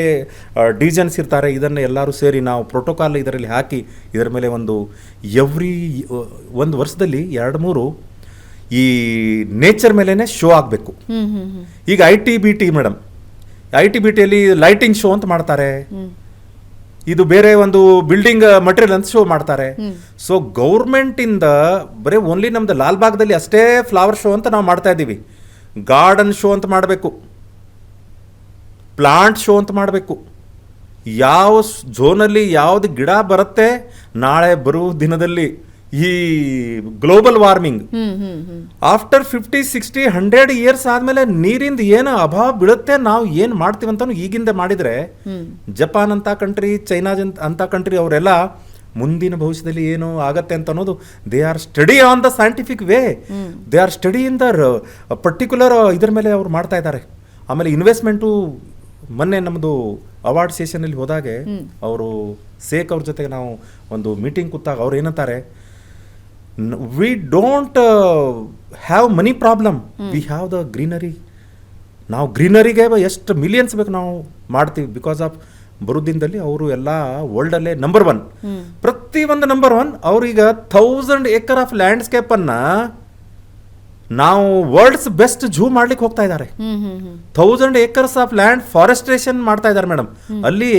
ಡಿವಿಷನ್ಸ್ ಇರ್ತಾರೆ. ಇದನ್ನು ಎಲ್ಲರೂ ಸೇರಿ ನಾವು ಪ್ರೋಟೋಕಾಲ್ ಇದರಲ್ಲಿ ಹಾಕಿ ಇದರ ಮೇಲೆ ಒಂದು ಒಂದು ವರ್ಷದಲ್ಲಿ 2-3 ಈ ನೇಚರ್ ಮೇಲೇ ಶೋ ಆಗಬೇಕು. ಈಗ ITBT ಮೇಡಮ್, ITBTಯಲ್ಲಿ ಲೈಟಿಂಗ್ ಶೋ ಅಂತ ಮಾಡ್ತಾರೆ, ಇದು ಬೇರೆ ಒಂದು ಬಿಲ್ಡಿಂಗ್ ಮಟೀರಿಯಲ್ ಅಂತ ಶೋ ಮಾಡ್ತಾರೆ. ಸೊ ಗೌರ್ಮೆಂಟಿಂದ ಬರೀ ಓನ್ಲಿ ನಮ್ದು ಲಾಲ್ಬಾಗ್ದಲ್ಲಿ ಅಷ್ಟೇ ಫ್ಲವರ್ ಶೋ ಅಂತ ನಾವು ಮಾಡ್ತಾ ಇದ್ದೀವಿ. ಗಾರ್ಡನ್ ಶೋ ಅಂತ ಮಾಡಬೇಕು, ಪ್ಲಾಂಟ್ ಶೋ ಅಂತ ಮಾಡಬೇಕು. ಯಾವ ಝೋನಲ್ಲಿ ಯಾವ್ದು ಗಿಡ ಬರುತ್ತೆ, ನಾಳೆ ಬರುವ ದಿನದಲ್ಲಿ ಈ ಗ್ಲೋಬಲ್ ವಾರ್ಮಿಂಗ್ ಆಫ್ಟರ್ 50, 60, 100 ಇಯರ್ಸ್ ಆದ್ಮೇಲೆ ನೀರಿಂದ ಏನು ಅಭಾವ ಬೀಳುತ್ತೆ, ನಾವು ಏನು ಮಾಡ್ತೀವಿ ಅಂತ ಈಗಿಂದ ಮಾಡಿದ್ರೆ, ಜಪಾನ್ ಅಂತ ಕಂಟ್ರಿ, ಚೈನಾ ಅಂತ ಕಂಟ್ರಿ ಅವರೆಲ್ಲ ಮುಂದಿನ ಭವಿಷ್ಯದಲ್ಲಿ ಏನು ಆಗತ್ತೆ ಅಂತ ಅನ್ನೋದು they are study on the scientific way, they are study in the particular ಇದ್ರ ಮೇಲೆ ಅವ್ರು ಮಾಡ್ತಾ ಇದ್ದಾರೆ. ಆಮೇಲೆ ಇನ್ವೆಸ್ಟ್ಮೆಂಟು, ಮೊನ್ನೆ ನಮ್ಮದು ಅವಾರ್ಡ್ ಸೆಷನಲ್ಲಿ ಹೋದಾಗೆ ಅವರು ಸೇಕ್ ಅವ್ರ ಜೊತೆಗೆ ನಾವು ಒಂದು ಮೀಟಿಂಗ್ ಕೂತಾಗ ಅವ್ರು ಏನಂತಾರೆ, we don't have money problem, we have the greenery ನಾವು ಗ್ರೀನರಿಗೆ ಎಷ್ಟು ಮಿಲಿಯನ್ಸ್ ಬೇಕು ನಾವು ಮಾಡ್ತೀವಿ. ಬಿಕಾಸ್ ಆಫ್ ಬರುದಿನದಲ್ಲಿ ಅವರು ಎಲ್ಲ ವರ್ಲ್ಡಲ್ಲೇ ನಂಬರ್ 1, ಪ್ರತಿಯೊಂದು ನಂಬರ್ 1. ಅವ್ರೀಗ 1000 acre ಆಫ್ ಲ್ಯಾಂಡ್ಸ್ಕೇಪನ್ನು ನಾವು ವರ್ಲ್ಡ್ಸ್ ಬೆಸ್ಟ್ ಝೂ ಮಾಡ್ಲಿಕ್ಕೆ ಹೋಗ್ತಾ ಇದ್ದಾರೆ. 1000 acres ಆಫ್ ಲ್ಯಾಂಡ್ ಫಾರೆಸ್ಟ್ರೇಷನ್ ಮಾಡ್ತಾ ಇದ್ದಾರೆ ಮೇಡಮ್. ಅಲ್ಲಿ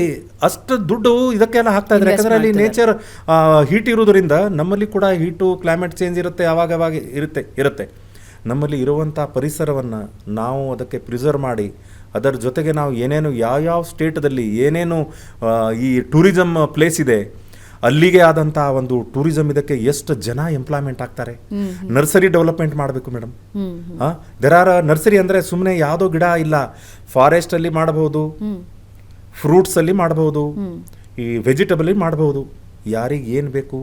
ಅಷ್ಟು ದುಡ್ಡು ಇದಕ್ಕೆಲ್ಲ ಹಾಕ್ತಾ ಇದ್ದಾರೆ. ಯಾಕಂದ್ರೆ ಅಲ್ಲಿ ನೇಚರ್ ಹೀಟ್ ಇರೋದ್ರಿಂದ ನಮ್ಮಲ್ಲಿ ಕೂಡ ಹೀಟು, ಕ್ಲೈಮೇಟ್ ಚೇಂಜ್ ಇರುತ್ತೆ, ಅವಾಗ ಇರುತ್ತೆ. ನಮ್ಮಲ್ಲಿ ಇರುವಂಥ ಪರಿಸರವನ್ನು ನಾವು ಅದಕ್ಕೆ ಪ್ರಿಸರ್ವ್ ಮಾಡಿ, ಅದರ ಜೊತೆಗೆ ನಾವು ಏನೇನು ಯಾವ ಸ್ಟೇಟದಲ್ಲಿ ಏನೇನು ಈ ಟೂರಿಸಮ್ ಪ್ಲೇಸ್ ಇದೆ, ಅಲ್ಲಿಗೆ ಆದಂಥ ಒಂದು ಟೂರಿಸಮ್ ಇದಕ್ಕೆ ಎಷ್ಟು ಜನ ಎಂಪ್ಲಾಯ್ಮೆಂಟ್ ಆಗ್ತಾರೆ. ನರ್ಸರಿ ಡೆವಲಪ್ಮೆಂಟ್ ಮಾಡಬೇಕು ಮೇಡಮ್. ನರ್ಸರಿ ಅಂದರೆ ಸುಮ್ಮನೆ ಯಾವುದೋ ಗಿಡ ಇಲ್ಲ, ಫಾರೆಸ್ಟಲ್ಲಿ ಮಾಡಬಹುದು, ಫ್ರೂಟ್ಸಲ್ಲಿ ಮಾಡಬಹುದು, ಈ ವೆಜಿಟಬಲ್ ಮಾಡಬಹುದು. ಯಾರಿಗೆ ಏನು ಬೇಕು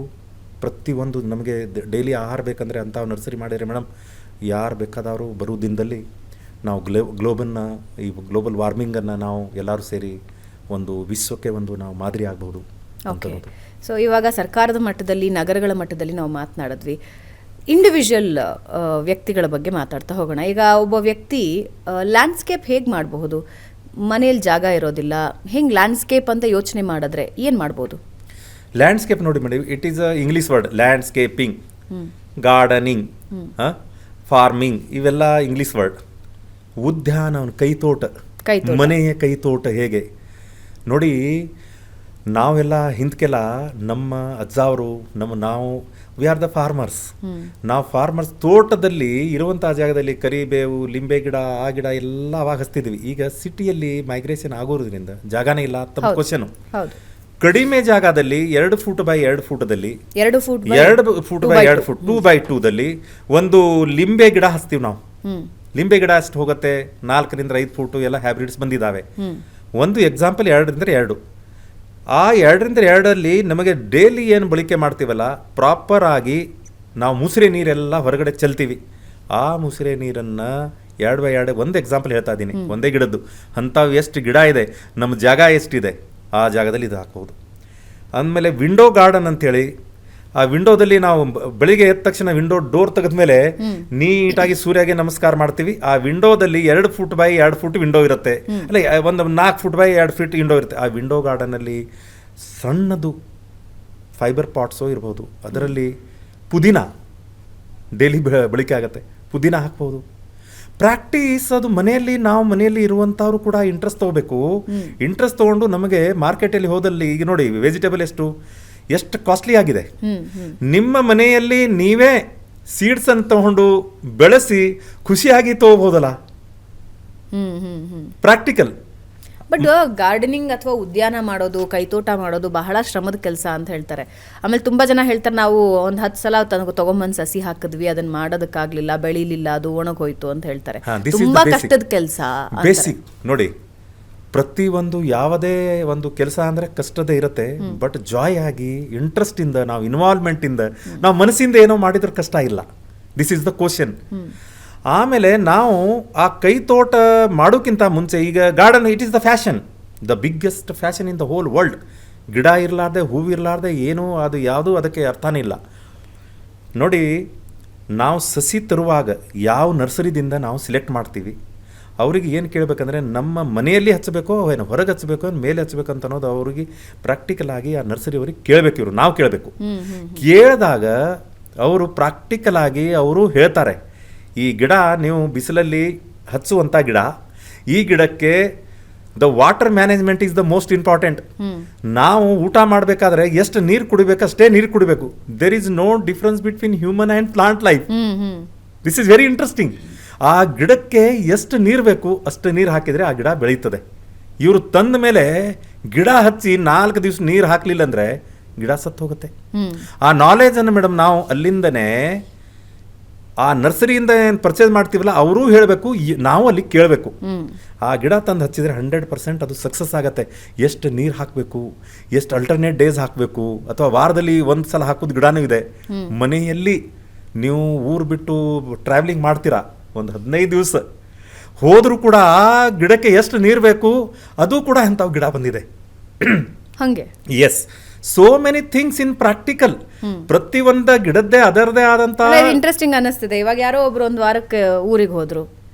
ಪ್ರತಿಯೊಂದು ನಮಗೆ ಡೈಲಿ ಆಹಾರ ಬೇಕಂದರೆ ಅಂಥ ನರ್ಸರಿ ಮಾಡಿದರೆ ಮೇಡಮ್, ಯಾರು ಬೇಕಾದವರು ಬರೋ ದಿನದಲ್ಲಿ ನಾವು ಈ ಗ್ಲೋಬಲ್ ವಾರ್ಮಿಂಗನ್ನು ನಾವು ಎಲ್ಲರೂ ಸೇರಿ ಒಂದು ವಿಶ್ವಕ್ಕೆ ಒಂದು ನಾವು ಮಾದರಿ ಆಗ್ಬೋದು. ಸೊ ಇವಾಗ ಸರ್ಕಾರದ ಮಟ್ಟದಲ್ಲಿ, ನಗರಗಳ ಮಟ್ಟದಲ್ಲಿ ನಾವು ಮಾತನಾಡಿದ್ವಿ. ಇಂಡಿವಿಜುವಲ್ ವ್ಯಕ್ತಿಗಳ ಬಗ್ಗೆ ಮಾತಾಡ್ತಾ ಹೋಗೋಣ. ಈಗ ಒಬ್ಬ ವ್ಯಕ್ತಿ ಲ್ಯಾಂಡ್ಸ್ಕೇಪ್ ಹೇಗೆ ಮಾಡಬಹುದು? ಮನೇಲಿ ಜಾಗ ಇರೋದಿಲ್ಲ, ಹೆಂಗೆ ಲ್ಯಾಂಡ್ಸ್ಕೇಪ್ ಅಂತ ಯೋಚನೆ ಮಾಡಿದ್ರೆ ಏನು ಮಾಡ್ಬೋದು? ಲ್ಯಾಂಡ್ಸ್ಕೇಪ್ ನೋಡಿ madam, it is a English word. Landscaping, gardening, farming ಇವೆಲ್ಲ ಇಂಗ್ಲೀಷ್ ವರ್ಡ್. ಉದ್ಯಾನ, ಕೈತೋಟ, ಮನೆಯ ಕೈತೋಟ ಹೇಗೆ ನೋಡಿ. ನಾವೆಲ್ಲ ಹಿಂದಕ್ಕೆಲ್ಲ ನಮ್ಮ ಅಜ್ಜಾವರು ನಾವು ವಿ ಆರ್ ದ ಫಾರ್ಮರ್ಸ್. ನಾವು ಫಾರ್ಮರ್ಸ್ ತೋಟದಲ್ಲಿ ಇರುವಂಥ ಜಾಗದಲ್ಲಿ ಕರಿಬೇವು, ಲಿಂಬೆ ಗಿಡ, ಆ ಗಿಡ ಎಲ್ಲ ಅವಾಗ ಹಚ್ತಿದ್ವಿ. ಈಗ ಸಿಟಿಯಲ್ಲಿ ಮೈಗ್ರೇಷನ್ ಆಗೋದ್ರಿಂದ ಜಾಗನೇ ಇಲ್ಲ. ತಮ್ಮ ಕ್ವಶನು, ಕಡಿಮೆ ಜಾಗದಲ್ಲಿ 2 ಫೂಟ್ ಬೈ 2 ಫೂಟದಲ್ಲಿ 2 ಫೂಟ್ ಬೈ 2 ಫೂಟ್ 2 ಬೈ 2ದಲ್ಲಿ ಒಂದು ಲಿಂಬೆ ಗಿಡ ಹಚ್ತೀವಿ ನಾವು. ಲಿಂಬೆ ಗಿಡ ಅಷ್ಟು ಹೋಗುತ್ತೆ, 4 ರಿಂದ 5 ಫೂಟು ಎಲ್ಲ ಹ್ಯಾಬ್ರಿಡ್ಸ್ ಬಂದಿದ್ದಾವೆ. ಒಂದು ಎಕ್ಸಾಂಪಲ್ 2 ರಿಂದ 2. ಆ 2 ರಿಂದ 2ಅಲ್ಲಿ ನಮಗೆ ಡೈಲಿ ಏನು ಬಳಕೆ ಮಾಡ್ತೀವಲ್ಲ, ಪ್ರಾಪರ್ ಆಗಿ ನಾವು ಮುಸುರೆ ನೀರೆಲ್ಲ ಹೊರಗಡೆ ಚೆಲ್ತೀವಿ. ಆ ಮುಸುರೆ ನೀರನ್ನು 2 ಬೈ 2, ಒಂದು ಎಕ್ಸಾಂಪಲ್ ಹೇಳ್ತಾ ಇದ್ದೀನಿ, ಒಂದೇ ಗಿಡದ್ದು. ಅಂಥವು ಎಷ್ಟು ಗಿಡ ಇದೆ, ನಮ್ಮ ಜಾಗ ಎಷ್ಟಿದೆ, ಆ ಜಾಗದಲ್ಲಿ ಇದು ಹಾಕ್ಬೋದು. ಅಂದಮೇಲೆ ವಿಂಡೋ ಗಾರ್ಡನ್ ಅಂತೇಳಿ, ಆ ವಿಂಡೋದಲ್ಲಿ ನಾವು ಬೆಳಿಗ್ಗೆ ಎದ್ದ ತಕ್ಷಣ ವಿಂಡೋ ಡೋರ್ ತೆಗೆದ್ಮೇಲೆ ನೀಟಾಗಿ ಸೂರ್ಯಗೆ ನಮಸ್ಕಾರ ಮಾಡ್ತೀವಿ. ಆ ವಿಂಡೋದಲ್ಲಿ 2 ಫೂಟ್ ಬೈ 2 ಫೂಟ್ ವಿಂಡೋ ಇರುತ್ತೆ, ಅಲ್ಲ ಒಂದು 4 ಫೂಟ್ ಬೈ 2 ಫೀಟ್ ವಿಂಡೋ ಇರುತ್ತೆ. ಆ ವಿಂಡೋ ಗಾರ್ಡನಲ್ಲಿ ಸಣ್ಣದು ಫೈಬರ್ ಪಾಟ್ಸು ಇರ್ಬೋದು, ಅದರಲ್ಲಿ ಪುದೀನ ಡೈಲಿ ಬಳಕೆ ಆಗುತ್ತೆ, ಪುದೀನ ಹಾಕ್ಬೋದು. ಪ್ರಾಕ್ಟೀಸ್ ಅದು ಮನೆಯಲ್ಲಿ ಇರುವಂಥವ್ರು ಕೂಡ ಇಂಟ್ರೆಸ್ಟ್ ತೊಗೋಬೇಕು. ಇಂಟ್ರೆಸ್ಟ್ ತೊಗೊಂಡು ನಮಗೆ ಮಾರ್ಕೆಟಲ್ಲಿ ಹೋದಲ್ಲಿ ಈಗ ನೋಡಿ ವೆಜಿಟೇಬಲ್ ಎಷ್ಟು ಕಾಸ್ಟ್ಲಿ ಆಗಿದೆ. ನಿಮ್ಮ ಮನೆಯಲ್ಲಿ ನೀವೇ ಸೀಡ್ಸ್ ಅನ್ನು ತಗೊಂಡು ಬೆಳೆಸಿ ಖುಷಿಯಾಗಿ ತಗೋಬಹುದಲ್ಲ, ಪ್ರಾಕ್ಟಿಕಲ್. ಬಟ್ ಗಾರ್ಡನಿಂಗ್ ಅಥವಾ ಉದ್ಯಾನ ಮಾಡೋದು, ಕೈತೋಟ ಮಾಡೋದು ಬಹಳ ಶ್ರಮದ ಕೆಲಸ ಅಂತ ಹೇಳ್ತಾರೆ. ಆಮೇಲೆ ತುಂಬಾ ಜನ ಹೇಳ್ತಾರೆ, ನಾವು ಒಂದು 10 ಸಲ ತಗೊಂಬಂದು ಸಸಿ ಹಾಕಿದ್ವಿ, ಅದನ್ನ ಮಾಡೋದಕ್ಕಾಗ್ಲಿಲ್ಲ, ಬೆಳಿಲಿಲ್ಲ, ಅದು ಒಣಗೋಯ್ತು ಅಂತ ಹೇಳ್ತಾರೆ. ತುಂಬಾ ಕಷ್ಟದ ಕೆಲಸ. ಬೇಸಿಕ್ ನೋಡಿ, ಪ್ರತಿಯೊಂದು ಯಾವುದೇ ಒಂದು ಕೆಲಸ ಅಂದರೆ ಕಷ್ಟದೇ ಇರುತ್ತೆ. ಬಟ್ ಜಾಯ್ ಆಗಿ, ಇಂಟ್ರೆಸ್ಟ್ ಇಂದ, ನಾವು ಇನ್ವಾಲ್ವ್ಮೆಂಟ್ ಇಂದ, ನಾವು ಮನಸ್ಸಿಂದ ಏನೋ ಮಾಡಿದ್ರೆ ಕಷ್ಟ ಇಲ್ಲ. This is the question. ಆಮೇಲೆ ನಾವು ಆ ಕೈತೋಟ ಮಾಡೋಕ್ಕಿಂತ ಮುಂಚೆ ಈಗ garden, it is the fashion, the biggest fashion in the whole world. ಗಿಡ ಇರಲಾರ್ದೆ, ಹೂವು ಇರಲಾರ್ದೆ ಏನು ಅದು ಯಾವುದೂ ಅದಕ್ಕೆ ಅರ್ಥನೇ ಇಲ್ಲ. ನೋಡಿ, ನಾವು ಸಸಿ ತರುವಾಗ ಯಾವ ನರ್ಸರಿದಿಂದ ನಾವು ಸಿಲೆಕ್ಟ್ ಮಾಡ್ತೀವಿ, ಅವ್ರಿಗೆ ಏನು ಕೇಳಬೇಕಂದ್ರೆ ನಮ್ಮ ಮನೆಯಲ್ಲಿ ಹಚ್ಚಬೇಕೋ ಏನು ಹೊರಗೆ ಹಚ್ಚಬೇಕೋ ಮೇಲೆ ಹಚ್ಚಬೇಕು ಅಂತ ಅನ್ನೋದು ಅವ್ರಿಗೆ ಪ್ರಾಕ್ಟಿಕಲ್ ಆಗಿ ಆ ನರ್ಸರಿ ಅವ್ರಿಗೆ ಕೇಳಬೇಕು. ಇವರು ನಾವು ಕೇಳಬೇಕು. ಕೇಳಿದಾಗ ಅವರು ಪ್ರಾಕ್ಟಿಕಲ್ ಆಗಿ ಅವರು ಹೇಳ್ತಾರೆ, ಈ ಗಿಡ ನೀವು ಬಿಸಿಲಲ್ಲಿ ಹಚ್ಚುವಂಥ ಗಿಡ, ಈ ಗಿಡಕ್ಕೆ the water management is the most important. ನಾವು ಊಟ ಮಾಡಬೇಕಾದ್ರೆ ಎಷ್ಟು ನೀರು ಕುಡಿಬೇಕು ಅಷ್ಟೇ ನೀರು ಕುಡಿಬೇಕು. There is no difference between human and plant life. This is very interesting. ಆ ಗಿಡಕ್ಕೆ ಎಷ್ಟು ನೀರು ಬೇಕು ಅಷ್ಟು ನೀರು ಹಾಕಿದರೆ ಆ ಗಿಡ ಬೆಳೀತದೆ. ಇವರು ತಂದ ಮೇಲೆ ಗಿಡ ಹಚ್ಚಿ 4 ದಿವಸ ನೀರು ಹಾಕಲಿಲ್ಲ ಅಂದರೆ ಗಿಡ ಸತ್ತು ಹೋಗುತ್ತೆ. ಆ ನಾಲೆಜನ್ನು ಮೇಡಮ್ ನಾವು ಅಲ್ಲಿಂದನೇ ಆ ನರ್ಸರಿಯಿಂದ ಏನು ಪರ್ಚೇಸ್ ಮಾಡ್ತೀವಲ್ಲ ಅವರು ಹೇಳಬೇಕು, ನಾವು ಅಲ್ಲಿ ಕೇಳಬೇಕು. ಆ ಗಿಡ ತಂದು ಹಚ್ಚಿದರೆ 100% ಅದು ಸಕ್ಸಸ್ ಆಗುತ್ತೆ. ಎಷ್ಟು ನೀರು ಹಾಕಬೇಕು, ಎಷ್ಟು ಅಲ್ಟರ್ನೇಟ್ ಡೇಸ್ ಹಾಕಬೇಕು, ಅಥವಾ ವಾರದಲ್ಲಿ 1 ಸಲ ಹಾಕೋದು ಗಿಡನೂ ಇದೆ. ಮನೆಯಲ್ಲಿ ನೀವು ಊರು ಬಿಟ್ಟು ಟ್ರಾವೆಲಿಂಗ್ ಮಾಡ್ತೀರಾ, ಒಂದು 15 ದಿವಸ ಹೋದರೂ ಕೂಡ ಆ ಗಿಡಕ್ಕೆ ಎಷ್ಟು ನೀರು ಬೇಕು ಅದು ಕೂಡ ಎಂಥವು ಗಿಡ ಬಂದಿದೆ ಹಾಗೆ. Yes, so many things in practical. ಪ್ರತಿಯೊಂದು ಗಿಡದ್ದೇ ಅದರದೇ ಆದಂತ ಇಂಟ್ರೆಸ್ಟಿಂಗ್ ಅನ್ನಿಸ್ತಿದೆ. ಇವಾಗ ಯಾರೋ ಒಬ್ರು ಒಂದು ವಾರಕ್ಕೆ ಊರಿಗೆ ಹೋದ್ರು,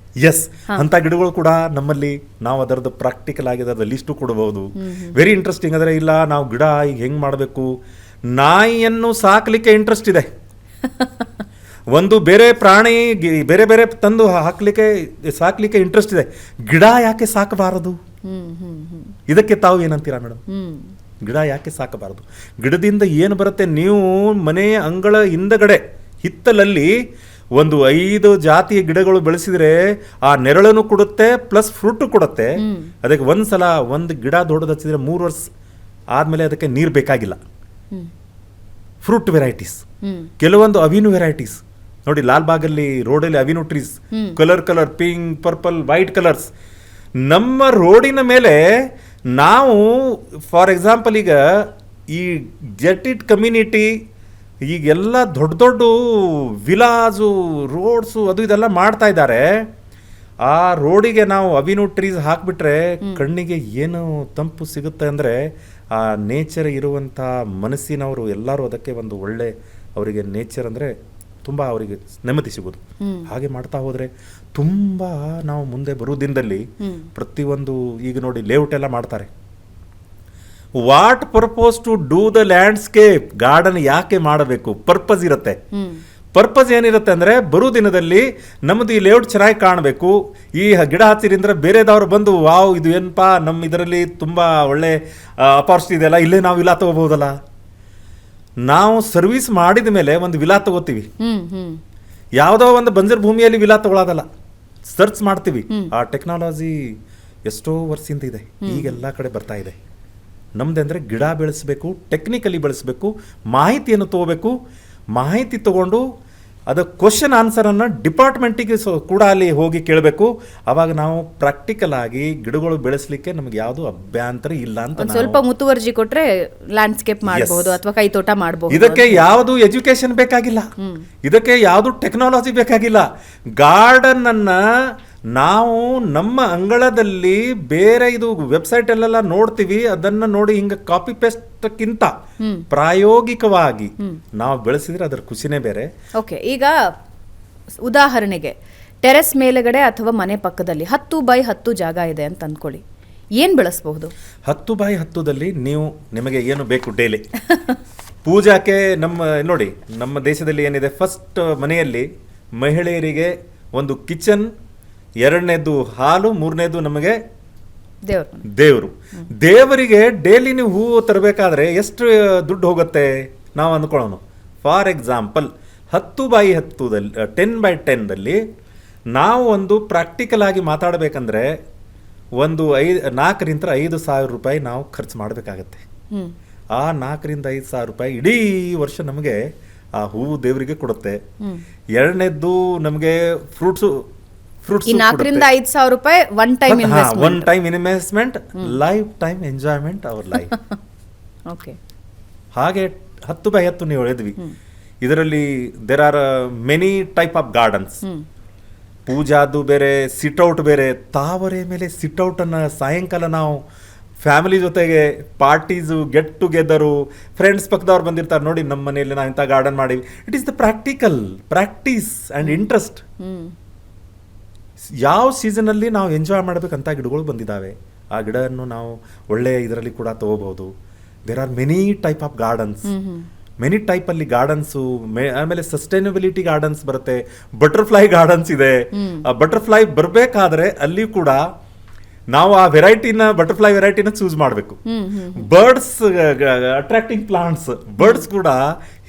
ಎಸ್, ಅಂತ ಗಿಡಗಳು ಕೂಡ ನಮ್ಮಲ್ಲಿ ನಾವು ಅದರದ್ದು ಪ್ರಾಕ್ಟಿಕಲ್ ಆಗಿ ಅದರ ಲಿಸ್ಟು ಕೊಡಬಹುದು. Very interesting. ಅಂದರೆ ಇಲ್ಲ ನಾವು ಗಿಡ ಈಗ ಹೆಂಗೆ ಮಾಡಬೇಕು, ನಾಯಿಯನ್ನು ಸಾಕಲಿಕ್ಕೆ ಇಂಟ್ರೆಸ್ಟ್ ಇದೆ, ಒಂದು ಬೇರೆ ಪ್ರಾಣಿ ಬೇರೆ ಬೇರೆ ತಂದು ಸಾಕ್ಲಿಕ್ಕೆ ಇಂಟ್ರೆಸ್ಟ್ ಇದೆ, ಗಿಡ ಯಾಕೆ ಸಾಕಬಾರದು? ಇದಕ್ಕೆ ತಾವು ಏನಂತೀರಾ ಮೇಡಮ್? ಗಿಡ ಯಾಕೆ ಸಾಕಬಾರದು? ಗಿಡದಿಂದ ಏನು ಬರುತ್ತೆ? ನೀವು ಮನೆಯ ಅಂಗಳ ಹಿಂದಗಡೆ ಹಿತ್ತಲಲ್ಲಿ ಒಂದು 5 ಜಾತಿಯ ಗಿಡಗಳು ಬೆಳೆಸಿದ್ರೆ ಆ ನೆರಳನ್ನು ಕೊಡುತ್ತೆ, ಪ್ಲಸ್ ಫ್ರೂಟ್ ಕೊಡುತ್ತೆ. ಅದಕ್ಕೆ ಒಂದ್ಸಲ ಒಂದು ಗಿಡ ದೊಡ್ಡದು ಹಚ್ಚಿದ್ರೆ 3 ವರ್ಷ ಆದ್ಮೇಲೆ ಅದಕ್ಕೆ ನೀರು ಬೇಕಾಗಿಲ್ಲ. ಫ್ರೂಟ್ ವೆರೈಟೀಸ್, ಕೆಲವೊಂದು ಅವಿನು ವೆರೈಟೀಸ್ ನೋಡಿ, ಲಾಲ್ಬಾಗಲ್ಲಿ ರೋಡಲ್ಲಿ ಅವಿನು trees, colour pink, purple, white colours. ನಮ್ಮ ರೋಡಿನ ಮೇಲೆ ನಾವು ಫಾರ್ ಎಕ್ಸಾಂಪಲ್ ಈಗ ಈ ಜೆಟಿಡ್ ಕಮ್ಯುನಿಟಿ ಈಗೆಲ್ಲ ದೊಡ್ಡ ದೊಡ್ಡ ವಿಲಾಸು, ರೋಡ್ಸು, ಅದು ಇದೆಲ್ಲ ಮಾಡ್ತಾ ಇದ್ದಾರೆ. ಆ ರೋಡಿಗೆ ನಾವು ಅವಿನು ಟ್ರೀಸ್ ಹಾಕಿಬಿಟ್ರೆ ಕಣ್ಣಿಗೆ ಏನು ತಂಪು ಸಿಗುತ್ತೆ ಅಂದರೆ, ಆ ನೇಚರ್ ಇರುವಂಥ ಮನಸ್ಸಿನವರು ಎಲ್ಲರೂ ಅದಕ್ಕೆ ಒಂದು ಒಳ್ಳೆ, ಅವರಿಗೆ ನೇಚರ್ ಅಂದರೆ ತುಂಬ ಅವರಿಗೆ ನೆಮ್ಮದಿ ಸಿಗೋದು. ಹಾಗೆ ಮಾಡ್ತಾ ಹೋದರೆ ತುಂಬ ನಾವು ಮುಂದೆ ಬರೋ ದಿನದಲ್ಲಿ ಪ್ರತಿಯೊಂದು, ಈಗ ನೋಡಿ ಲೇಔಟ್ ಎಲ್ಲ ಮಾಡ್ತಾರೆ. What purpose to do the landscape? Garden ಯಾಕೆ ಮಾಡಬೇಕು? ಪರ್ಪಸ್ ಇರುತ್ತೆ. ಪರ್ಪಸ್ ಏನಿರುತ್ತೆ ಅಂದರೆ, ಬರೋ ದಿನದಲ್ಲಿ ನಮ್ಮದು ಈ ಲೇಔಟ್ ಚೆನ್ನಾಗಿ ಕಾಣಬೇಕು, ಈ ಗಿಡ ಹಚ್ಚಿರಿಂದ ಬೇರೆದವ್ರು ಬಂದು ವಾವ್ ಇದು ಏನಪ್ಪಾ ನಮ್ಮ ಇದರಲ್ಲಿ ತುಂಬ ಒಳ್ಳೆ ಅಪಾರ್ಚುನಿಟಿ ಇದೆಯಲ್ಲ, ಇಲ್ಲೇ ನಾವು ವಿಲಾ ತಗೋಬಹುದಲ್ಲ. ನಾವು ಸರ್ವಿಸ್ ಮಾಡಿದ ಮೇಲೆ ಒಂದು ವಿಲಾ ತಗೋತೀವಿ, ಯಾವುದೋ ಒಂದು ಬಂಜರ್ ಭೂಮಿಯಲ್ಲಿ ವಿಲಾ ತಗೊಳ್ಳೋದಲ್ಲ, ಸರ್ಚ್ ಮಾಡ್ತೀವಿ. ಆ ಟೆಕ್ನಾಲಜಿ ಎಷ್ಟೋ ವರ್ಷದಿಂದ ಇದೆ, ಈಗೆಲ್ಲ ಕಡೆ ಬರ್ತಾ ಇದೆ. ನಮ್ದಂದ್ರೆ ಗಿಡ ಬೆಳೆಸಬೇಕು, ಟೆಕ್ನಿಕಲಿ ಬೆಳೆಸಬೇಕು, ಮಾಹಿತಿಯನ್ನು ತಗೋಬೇಕು. ಮಾಹಿತಿ ತಗೊಂಡು ಅದು ಕ್ವಶನ್ ಆನ್ಸರನ್ನು ಡಿಪಾರ್ಟ್ಮೆಂಟಿಗೆ ಕೂಡ ಅಲ್ಲಿ ಹೋಗಿ ಕೇಳಬೇಕು. ಅವಾಗ ನಾವು ಪ್ರಾಕ್ಟಿಕಲ್ ಆಗಿ ಗಿಡಗಳು ಬೆಳೆಸಲಿಕ್ಕೆ ನಮ್ಗೆ ಯಾವುದು ಅಭ್ಯಂತರ ಇಲ್ಲ ಅಂತ. ಸ್ವಲ್ಪ ಮುತುವರ್ಜಿ ಕೊಟ್ರೆ ಲ್ಯಾಂಡ್ಸ್ಕೇಪ್ ಮಾಡಬಹುದು ಅಥವಾ ಕೈತೋಟ ಮಾಡಬಹುದು. ಇದಕ್ಕೆ ಯಾವುದು ಎಜುಕೇಶನ್ ಬೇಕಾಗಿಲ್ಲ, ಇದಕ್ಕೆ ಯಾವುದು ಟೆಕ್ನಾಲಜಿ ಬೇಕಾಗಿಲ್ಲ. ಗಾರ್ಡನ್ ಅನ್ನ ನಾವು ನಮ್ಮ ಅಂಗಳದಲ್ಲಿ ಬೇರೆ ಇದು ವೆಬ್ಸೈಟ್ ಅಲ್ಲೆಲ್ಲ ನೋಡ್ತೀವಿ, ಅದನ್ನ ನೋಡಿ ಹಿಂಗ ಕಾಪಿ ಪೇಸ್ಟ್ಕ್ಕಿಂತ ಪ್ರಾಯೋಗಿಕವಾಗಿ ನಾವು ಬೆಳೆಸಿದ್ರೆ ಅದರ ಖುಷಿನೇ ಬೇರೆ. ಓಕೆ, ಈಗ ಉದಾಹರಣೆಗೆ ಟೆರೆಸ್ ಮೇಲೆಗಡೆ ಅಥವಾ ಮನೆ ಪಕ್ಕದಲ್ಲಿ 10x10 ಜಾಗ ಇದೆ ಅಂತ ಅಂದ್ಕೊಳ್ಳಿ, ಏನ್ ಬೆಳೆಸಬಹುದು? 10x10ದಲ್ಲಿ ನೀವು ನಿಮಗೆ ಏನು ಬೇಕು ಡೈಲಿ ಪೂಜಾಕ್ಕೆ, ನೋಡಿ ನಮ್ಮ ದೇಶದಲ್ಲಿ ಏನಿದೆ, ಫಸ್ಟ್ ಮನೆಯಲ್ಲಿ ಮಹಿಳೆಯರಿಗೆ ಒಂದು ಕಿಚನ್, 2ನೇದು ಹಾಲು, 3ನೇದು ನಮಗೆ ದೇವರು. ದೇವರಿಗೆ ಡೈಲಿ ನೀವು ಹೂವು ತರಬೇಕಾದ್ರೆ ಎಷ್ಟು ದುಡ್ಡು ಹೋಗುತ್ತೆ ನಾವು ಅಂದ್ಕೊಳ್ಳೋಣ. ಫಾರ್ ಎಕ್ಸಾಂಪಲ್ 10x10ದಲ್ಲಿ 10x10ದಲ್ಲಿ ನಾವು ಒಂದು ಪ್ರಾಕ್ಟಿಕಲ್ ಆಗಿ ಮಾತಾಡಬೇಕಂದ್ರೆ ಒಂದು 4ರಿಂದ 5,000 ರೂಪಾಯಿ ನಾವು ಖರ್ಚು ಮಾಡಬೇಕಾಗತ್ತೆ. ಆ 4ರಿಂದ 5,000 ರೂಪಾಯಿ ಇಡೀ ವರ್ಷ ನಮಗೆ ಆ ಹೂವು ದೇವರಿಗೆ ಕೊಡುತ್ತೆ. 2ನೇದ್ದು ನಮಗೆ ಫ್ರೂಟ್ಸ್ 4ರಿಂದ 5,000 ರೂಪಾಯಿ one time investment, life time enjoyment our life. Okay, ಹಾಗೆ 10x10 ನೀವು ಹೇಳಿದ್ವಿ. ಇದರಲ್ಲಿ there are many type of gardens. ಪೂಜಾದು ಬೇರೆ, ಸಿಟ್ಔಟ್ ಬೇರೆ. ತಾವರೆ ಮೇಲೆ ಸಿಟ್ಔಟ್ ಅನ್ನ ಸಾಯಂಕಾಲ ನಾವು ಫ್ಯಾಮಿಲಿ ಜೊತೆಗೆ ಪಾರ್ಟೀಸು, ಗೆಟ್ ಟುಗೆದರು, ಫ್ರೆಂಡ್ಸ್ ಪಕ್ಕದವ್ರು ಬಂದಿರ್ತಾರೆ, ನೋಡಿ ನಮ್ಮ ಮನೆಯಲ್ಲಿ ನಾವು ಇಂಥ ಗಾರ್ಡನ್ ಮಾಡಿವಿ. It is the practice and interest. ಯಾವ ಸೀಸನಲ್ಲಿ ನಾವು ಎಂಜಾಯ್ ಮಾಡಬೇಕಂತ ಗಿಡಗಳು ಬಂದಿದ್ದಾವೆ. ಆ ಗಿಡವನ್ನು ನಾವು ಒಳ್ಳೆಯ ಇದರಲ್ಲಿ ಕೂಡ ತಗೋಬಹುದು. There are many type of gardens. Many ಟೈಪಲ್ಲಿ ಗಾರ್ಡನ್ಸು, ಆಮೇಲೆ ಸಸ್ಟೈನಬಿಲಿಟಿ ಗಾರ್ಡನ್ಸ್ ಬರುತ್ತೆ, ಬಟರ್ಫ್ಲೈ ಗಾರ್ಡನ್ಸ್ ಇದೆ. ಆ ಬಟರ್ಫ್ಲೈ ಬರಬೇಕಾದ್ರೆ ಅಲ್ಲಿ ಕೂಡ ನಾವು ಆ ಬಟರ್ಫ್ಲೈ ವೆರೈಟಿನ ಚೂಸ್ ಮಾಡಬೇಕು. ಬರ್ಡ್ಸ್, ಅಟ್ರಾಕ್ಟಿಂಗ್ ಪ್ಲಾಂಟ್ಸ್, ಬರ್ಡ್ಸ್ ಕೂಡ